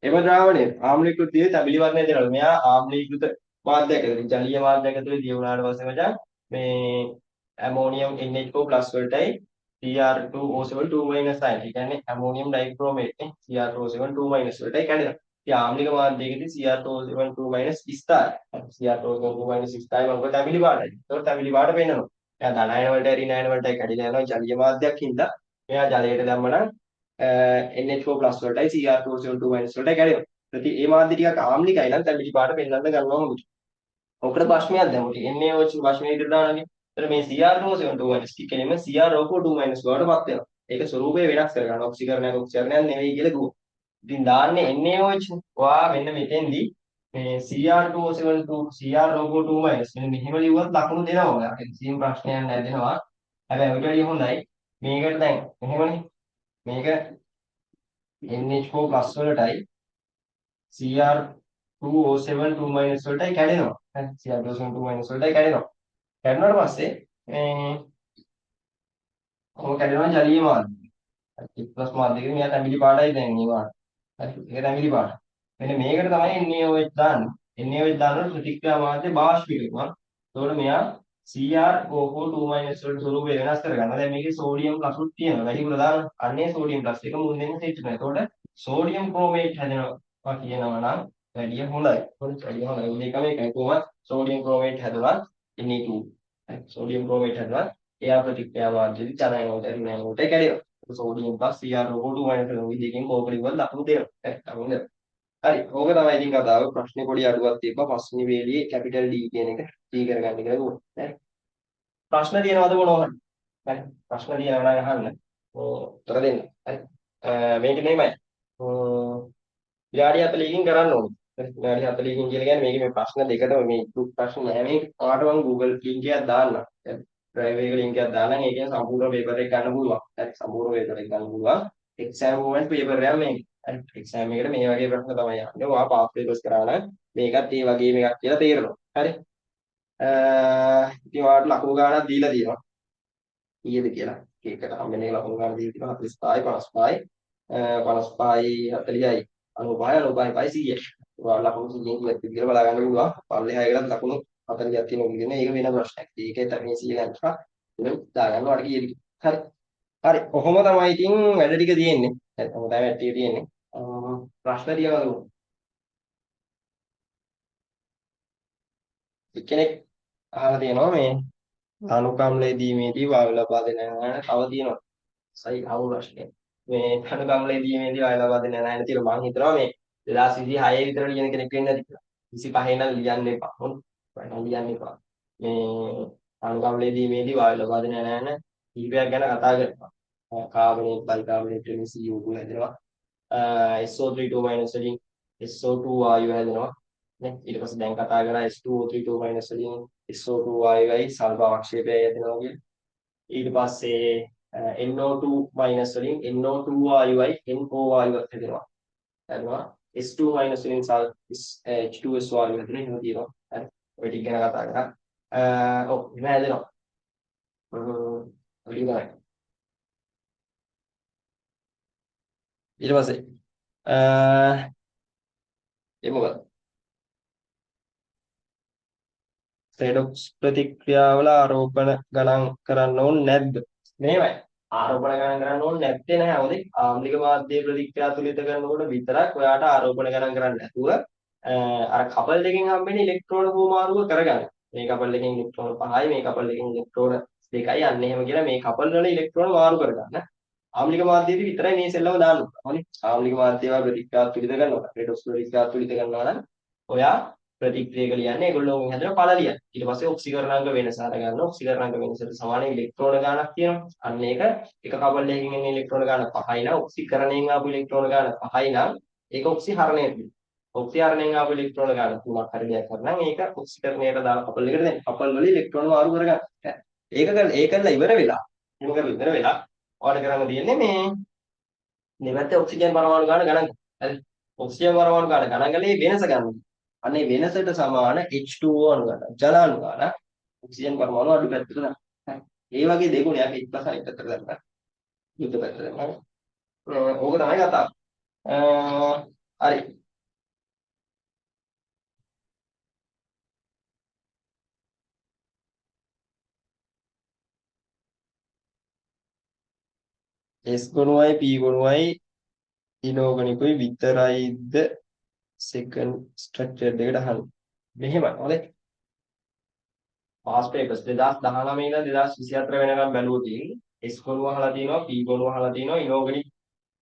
[SPEAKER 1] එම ද්‍රාවණය ආම්ලීකෘත දිවේ තැඹිලි වර්ණය දෙනවා. මෙයා ආම්ලීකృత මාධ්‍යයක් ඇතුළේ ජලීය මාධ්‍යයක් ඇතුළේ දිය වුණාට පස්සේ මචං මේ ඇමෝනියම් NH4+ වලටයි Cr2O7 2- අයන. ඒ කියන්නේ ඇමෝනියම් ඩයික්‍රෝමේට් නේ Cr2O7 2- වලටයි කැඩෙනවා. ඉතින් ආම්ලික මාධ්‍යයකදී Cr2O7 2- ස්ථායි. Cr2O7 2- ස්ථායි මොකද තැඹිලි පාටයි. ඒකට තැඹිලි පාට පෙන්නනවා. එයා ධනායන වලට ඍණායන වලටයි කැඩිලා යනවා ජලීය මාධ්‍යයක් හින්දා. මෙයා ජලයට දැම්මනම් NH4+ වලටයි Cr2O7 2- වලටයි කැඩෙනවා. ඉතින් මේ මාධ්‍ය ටිකක් ආම්ලිකයි නම් තැඹිලි පාට පෙන්වන්න ගන්නවා මොකද? ඔකට ප්‍රශ්නයක් දැම්මොත් NaOH ප්‍රශ්නේ ඉදිරියට දානනේ. එතන මේ Cr2O7 2- කෙනෙම CrO4 2- බවට පත් වෙනවා. ඒක ස්වරූපය වෙනස් කරගන්න. ඔක්සිකරණයක් ඔක්සිකරණයක් නෙවෙයි කියලා කිව්වා. ඉතින් දාන්නේ NaOH. ඔයා මෙන්න මෙතෙන්දී මේ Cr2O7 CrO4 2- මෙන්න මෙහෙම ලිව්වත් ලකුණු දෙනවා ඔයා. කිසිම ප්‍රශ්නයක් නැහැ දෙනවා. හැබැයි ඔයිට වැඩිය හොඳයි. මේකට දැන් මෙහෙමනේ. මේක NH4+ වලටයි Cr2O7 2- වලටයි කැඩෙනවා. හරි Cr2O7 2- වලටයි කැඩෙනවා. කැඩුණාට පස්සේ මේ කොහොම කැඩෙනවා ජලීය මාධ්‍ය. හරි ප්ලස් මාධ්‍යකෙ මෙයා තැඹිලි පාටයි දැන් මේවා. හරි ඒක තැඹිලි පාට. මෙන්න මේකට තමයි NaOH දාන්නේ. NaOH දානකොට ප්‍රතික්‍රියා මාධ්‍ය බාෂ්පීකරණය. එතකොට මෙයා CrO4 2- වලට ස්වරූපය වෙනස් කරගන්නවා. දැන් මේකේ සෝඩියම් ප්ලස්ුත් තියෙනවා. වැඩිපුර දාන්න. අන්නේ සෝඩියම් ප්ලස් එක මුන් දෙන්න සෙට් වෙනවා. එතකොට සෝඩියම් ක්‍රෝමේට් හැදෙනවා කියනවා නම් වැඩිය හොඳයි. හොඳයි වැඩිය හොඳයි. මේක මේකයි කොහොමද සෝඩියම් ක්‍රෝමේට් හැදුවා Na2. හරි සෝඩියම් ක්‍රෝමේට් හැදුවා එයා ප්‍රතික්‍රියා මාධ්‍යදී චලනයට ඍණායනයට කැඩෙනවා. සෝඩියම් ප්ලස් Cr2O 2- විදිහකින් කෝපලිවල ලකුණු දෙනවා. හරි ලකුණු හරි ඕක තමයි ඉතින් කතාව. ප්‍රශ්නේ පොඩි අඩුවක් තිබ්බා. පස්වෙනි වේලියේ කැපිටල් D කියන එක D කරගන්න කියලා කිව්වා. හරි. ප්‍රශ්න තියෙනවද මොනවද? හරි. ප්‍රශ්න තියෙනවා නම් අහන්න. උත්තර දෙන්න. හරි. මේක නෙමෙයි. විනාඩි 40කින් කරන්න ඕනේ. හරි. විනාඩි 40කින් කියලා කියන්නේ මේකේ මේ ප්‍රශ්න දෙකටම මේ ප්‍රශ්න නෑ මේ ඔයාලට මම Google link එකක් දාන්නම්. හරි. drive එකේ link එකක් දාන්නම්. ඒකෙන් සම්පූර්ණ පේපර් එක ගන්න පුළුවන්. හරි. සම්පූර්ණ පේපර් එක ගන්න පුළුවන්. exam moment paper එකක් මේක. හරි. exam එකට මේ වගේ ප්‍රශ්න තමයි යන්නේ. ඔයා pass papers කරා නම් මේකත් ඒ වගේම එකක් කියලා තේරෙනවා. හරි. ඉතින් ඔයාලට ලකුණු ගාණක් දීලා තියෙනවා. කීයද කියලා. එකකට හම්බෙන එක ලකුණු ගාණ දීලා තියෙනවා 45යි 55යි 40යි 95යි 95යි 100යි. ඔයාලා ලකුණු 100න් කිව්වත් කියලා බලා ගන්න පුළුවන්. පල්ලෙහා එකකට ලකුණු 40ක් තියෙනවා කියන්නේ ඒක වෙන ප්‍රශ්නයක්. ඒකේ තමයි 100 ගන්න. ඒක දාගන්න ඔයාලට කීයද. හරි. හරි. කොහොම තමයි ඉතින් වැඩ ටික තියෙන්නේ. හරි. කොහොම තමයි වැඩ ටික තියෙන්නේ. ප්‍රශ්න තියනවද? එක්කෙනෙක් අහලා තියෙනවා මේ අනුකම්ලයේ දීමේදී වායු ලබා දෙන යාන තව තියෙනවා. සයි අවු ප්‍රශ්නේ. මේ අනුකම්ලයේ දීමේදී වායු ලබා දෙන යාන තියෙනවා. මම හිතනවා මේ 2026 විතර ලියන කෙනෙක් වෙන්න ඇති කියලා. 25 නම් ලියන්න එපා. හොඳ. ලියන්න එපා. මේ අනුකම්ලයේ දීමේදී වායු ලබා දෙන යාන කීපයක් ගැන කතා කරනවා. කාබනේට් බයිකාබනේට් වලින් CO2 හැදෙනවා. SO32 මයිනස් වලින් SO2 වායුව හැදෙනවා. නේ ඊට පස්සේ දැන් කතා කරා S2O32 මයිනස් වලින් SO2 වායුවයි සල්ෆ අවක්ෂේපයයි හැදෙනවා කියලා. ඊට පස්සේ NO2 මයිනස් වලින් NO2 වායුවයි NO වායුවක් හැදෙනවා. හැදෙනවා. S2 මයිනස් වලින් H2S වායුව හැදෙනවා. එහෙම තියෙනවා. හරි. ඔය ටික ගැන කතා කරා. ඔව් එහෙම හැදෙනවා. ඔය ටික තමයි. ඊට පස්සේ ඒ මොකද? රෙඩොක්ස් ප්‍රතික්‍රියාවල ආරෝපණ ගණන් කරන්න ඕනේ නැද්ද? මෙහෙමයි. ආරෝපණ ගණන් කරන්න ඕනේ නැත්තේ නෑ. හොඳේ. ආම්ලික මාධ්‍ය ප්‍රතික්‍රියා තුලිත කරනකොට විතරක් ඔයාට ආරෝපණ ගණන් කරන්න නැතුව අර කපල් දෙකෙන් හම්බෙන ඉලෙක්ට්‍රෝන හුවමාරුව කරගන්න. මේ කපල් දෙකෙන් ඉලෙක්ට්‍රෝන 5යි මේ කපල් දෙකෙන් ඉලෙක්ට්‍රෝන 2යි අන්න එහෙම කියලා මේ කපල් වල ඉලෙක්ට්‍රෝන මාරු කරගන්න. ආම්ලික මාධ්‍යයේදී විතරයි මේ සෙල්ලම දාන්න ඕනේ. හොඳේ. ආම්ලික මාධ්‍යව ප්‍රතික්‍රියා තුලිත කරනවා. රෙඩොක්ස් ප්‍රතික්‍රියා තුලිත කරනවා නම් ඔයා ප්‍රතික්‍රියක ලියන්නේ ඒගොල්ලෝගෙන් හැදෙන ඵල ලියන්න. ඊට පස්සේ ඔක්සිකරණාංග වෙනස අරගන්න. ඔක්සිකරණාංග වෙනසට සමාන ඉලෙක්ට්‍රෝන ගාණක් තියෙනවා. අන්න ඒක එක කපල් එකකින් එන ඉලෙක්ට්‍රෝන ගාණ 5යි නම් ඔක්සිකරණයෙන් ආපු ඉලෙක්ට්‍රෝන ගාණ 5යි නම් ඒක ඔක්සිහරණය වෙනවා. ඔක්සිහරණයෙන් ආපු ඉලෙක්ට්‍රෝන ගාණ 3ක් හරි දෙයක් කරනම් ඒක ඔක්සිකරණයට දාලා කපල් එකට දෙන්න. කපල් වල ඉලෙක්ට්‍රෝන මාරු කරගන්න. ඒකලා ඉවර වෙලා. එහෙම කරලා ඉවර වෙලා ඔයාලට කරන්න තියෙන්නේ මේ දෙපැත්තේ ඔක්සිජන් පරමාණු ගාණ ගණන් කරන්න. හරි. ඔක්සිජන් පරමාණු ගාණ ගණන් කරලා මේ වෙනස ගන්න. අනේ වෙනසට සමාන H2O අණු ගන්න. ජල අණු ගන්න. ඔක්සිජන් පරමාණු අඩු පැත්තට දාන්න. ඒ වගේ දෙගුණයක් එක් ප්ලස් අනිත් පැත්තට දාන්න. යුද්ධ පැත්තට දාන්න. ඕක තමයි කතාව. හරි. S ගුණයයි P ගුණයයි ඉනෝගනිකුයි විතරයිද සෙකන්ඩ් ස්ට්‍රක්චර් දෙකට අහන්නේ. මෙහෙමයි. හොඳයි. පාස් පේපර්ස් 2019 ඉඳන් 2024 වෙනකම් බැලුවොතින් S ගුණුව අහලා තියෙනවා, P ගුණුව අහලා තියෙනවා, ඉනෝගනික්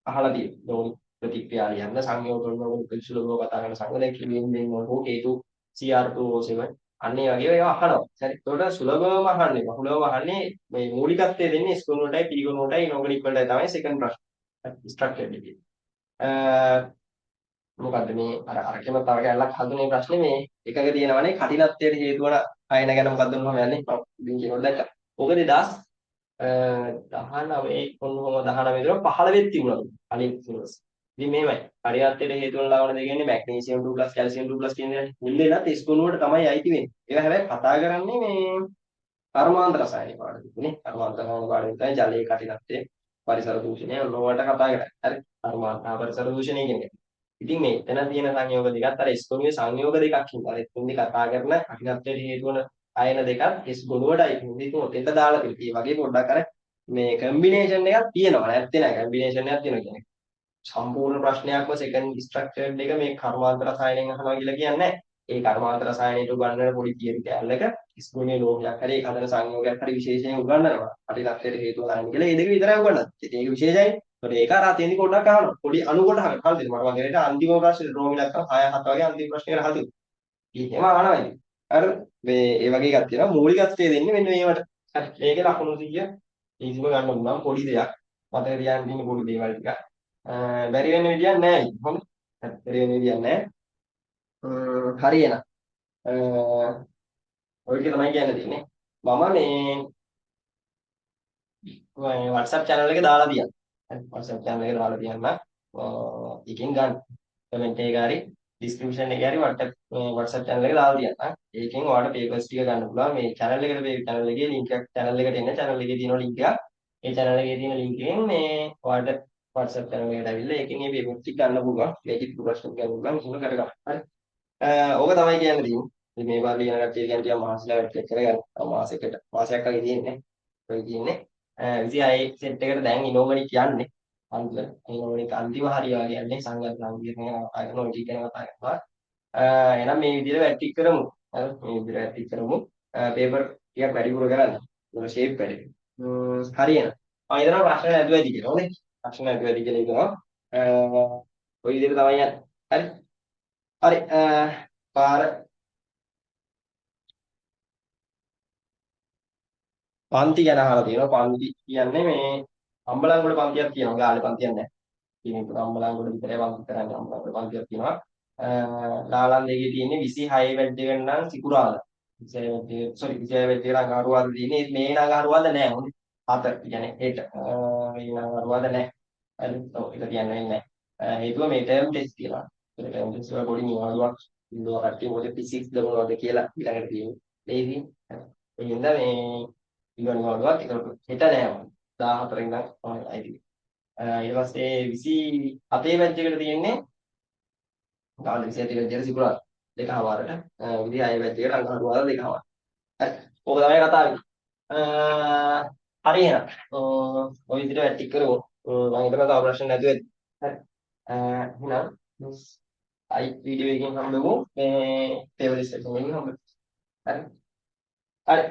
[SPEAKER 1] අහලා තියෙනවා. ඉනෝගනික් ප්‍රතික්‍රියා ලියන්න සංයෝග කරනකොට පිළිසුලව කතා කරන සංගලයක් කිලියෙන් හෝ හේතු CR2O7 අන්න ඒ වගේ ඒවා අහනවා. හරි. ඒකට සුලභවම අහන්නේ. බහුලවම අහන්නේ මේ මූලිකත්වය දෙන්නේ S ගුණුවටයි P ගුණුවටයි ඉනෝගනික් වලටයි තමයි සෙකන්ඩ් ප්‍රශ්න. ස්ට්‍රක්චර් එකේ. මොකද්ද මේ අරකෙම තව කැලලක් හඳුනේ ප්‍රශ්නේ මේ එකක තියෙනවනේ කටිනත්වයට හේතු වන අයන ගැන මොකද්ද මම යන්නේ මම ඉතින් කියනකොට දැක්කා. ඕක 2019 කොහොම 19 විතර 15 වෙත් තිබුණා. කලින් සිලබස්. ඉතින් මේවයි. කටිනත්වයට හේතු වන ලවණ දෙකන්නේ මැග්නීසියම් 2+ කැල්සියම් 2+ කියන දේ. මුල්ලේලත් ස්කොනුවට තමයි අයිති වෙන්නේ. ඒවා හැබැයි කතා කරන්නේ මේ කර්මාන්ත රසායනික පාඩමනේ. කර්මාන්ත රසායනික පාඩමෙන් තමයි ජලයේ කටිනත්වය පරිසර දූෂණය ඔන්නෝවට කතා කරන්නේ. හරි. කර්මාන්ත පරිසර දූෂණය කියන්නේ. ඉතින් මේ එතන තියෙන සංයෝග දෙකත් අර S ගුණයේ සංයෝග දෙකක් හින්දා අර තුන්දි කතා කරන කටිනත්වයට හේතු වන අයන දෙකත් S ගුණවලයි හින්දා ඉතින් ඔතෙන්ට දාලා තියෙනවා. ඒ වගේ පොඩ්ඩක් අර මේ කම්බිනේෂන් එකක් තියෙනවා. නැත්තේ නෑ කම්බිනේෂන් එකක් තියෙනවා කියන්නේ. සම්පූර්ණ ප්‍රශ්නයක්ම සෙකන්ඩ් ස්ට්‍රක්චර්ඩ් එක මේ කර්මාන්ත රසායනයෙන් අහනවා කියලා කියන්නේ නැහැ. ඒ කර්මාන්ත රසායනයට උගන්වන පොඩි තියරි කැලලක ස්කෝනේ ලෝහයක් හරි හදන සංයෝගයක් හරි විශේෂයෙන් උගන්වනවා. කටිනත්වයට හේතු වන කියලා ඒ දෙක විතරයි උගන්වන්නේ. ඉතින් ඒක විශේෂයි. ඒකට ඒක අර අතෙන්දි පොඩ්ඩක් අහනවා. පොඩි අණු කොට අහන්න. හරිද? මට වගේ නේද අන්තිම ප්‍රශ්නේ රෝමිලක් කරා 6 7 වගේ අන්තිම ප්‍රශ්නේ කරා හදු. එහෙම අහනවා ඉතින්. අර මේ ඒ වගේ එකක් තියෙනවා. මූලිකත්වයේ දෙන්නේ මෙන්න මේවට. හරි. මේකේ ලකුණු 100 ඉතිම ගන්න ඕන නම් පොඩි දෙයක්. මතක තියාගන්න තියෙන පොඩි දේවල් ටික. බැරි වෙන විදියක් නැහැ. හොඳ. බැරි වෙන විදියක් නැහැ. හරි එන. ඔය ටික තමයි කියන්න තියෙන්නේ. මම මේ WhatsApp channel එකේ දාලා තියන්න. WhatsApp channel එකේ දාලා තියන්න. එකෙන් ගන්න. කමෙන්ට් එකේ හරි description එකේ හරි WhatsApp channel එකේ දාලා තියන්න. ඒකෙන් ඔයාලට papers ටික ගන්න පුළුවන්. මේ channel එකට channel එකේ link එකක් channel එකට එන්න channel එකේ තියෙන link එක. ඒ channel එකේ තියෙන link එකෙන් මේ ඔයාලට WhatsApp channel එකට ඇවිල්ලා ඒකෙන් මේ papers ටික ගන්න පුළුවන්. මේක ඉතුරු ප්‍රශ්න ගන්න පුළුවන්. ඒක කරගන්න. හරි. ඕක තමයි කියන්න තියෙන්නේ. ඉතින් මේ පාර ලියන කට්ටිය කියන්නේ ටිකක් මාසෙලා වැඩ කරගන්න. මාසයක් වගේ තියෙන්නේ. ඔය කියන්නේ 26 සෙට් එකට දැන් ඉනෝගනික් යන්නේ. අන්තිම ඉනෝගනික් අන්තිම හරිය කියන්නේ සංගත සංකීර්ණය ආයතන ඔය ටික ගැන කතා කරනවා. එහෙනම් මේ විදිහට වැඩ ටික කරමු. හරි මේ විදිහට වැඩ ටික කරමු. පේපර් ටිකක් වැඩිපුර කරන්න. ඒක ෂේප් වැඩේ. හරියන. මම හිතනවා ප්‍රශ්න නැතුව ඇති කියලා. හොඳේ. ප්‍රශ්න නැතුව ඇති කියලා හිතනවා. ඔය විදිහට තමයි යන්නේ. හරි. හරි. පාර පන්ති ගැන අහලා තියෙනවා. පන්ති කියන්නේ මේ අම්බලන්ගොඩ පන්තියක් තියෙනවා. ගාල්ලේ පන්තියක් නැහැ. ඉතින් අම්බලන්ගොඩ විතරයි පන්ති කරන්නේ. අම්බලන්ගොඩ පන්තියක් තියෙනවා. ලාලන් දෙකේ තියෙන්නේ 26 වැට් දෙක නම් සිකුරාද. 26 වැට් දෙක සෝරි 26 වැට් දෙක නම් අරුවාද තියෙන්නේ. මේ නම් අරුවාද නැහැ. හොඳේ. හතර කියන්නේ හෙට. මේ නම් අරුවාද නැහැ. හරි. ඔව් ඒක කියන්නේ නැහැ. හේතුව මේ ටර්ම් ටෙස්ට් කියලා. ඒ ටර්ම් ටෙස්ට් වල පොඩි නියමාවක් ඉන්නවා කට්ටිය මොකද ෆිසික්ස් ද මොනවද කියලා ඊළඟට තියෙන්නේ. ඒ ඉතින් ඒ හින්දා මේ ඉගෙන ගන්නවා ඒක හෙට නෑ මම 14 ඉඳන් තමයි අයිති. ඊට පස්සේ 27 බැච් එකට තියෙන්නේ ගාන 27 බැච් එකට සිකුරාදා දෙකමාරට 26 බැච් එකට අඟහරුවාදා දෙකමාරට. හරි. ඕක තමයි කතාව. හරි එහෙනම්. ඔය විදිහට වැටික් කරමු. මම හිතනවා තව ප්‍රශ්න නැතුව ඇති. හරි. එහෙනම් අයි වීඩියෝ එකකින් හම්බෙමු. මේ පේපර් ලිස්ට් එකකින් හම්බෙමු. හරි. හරි.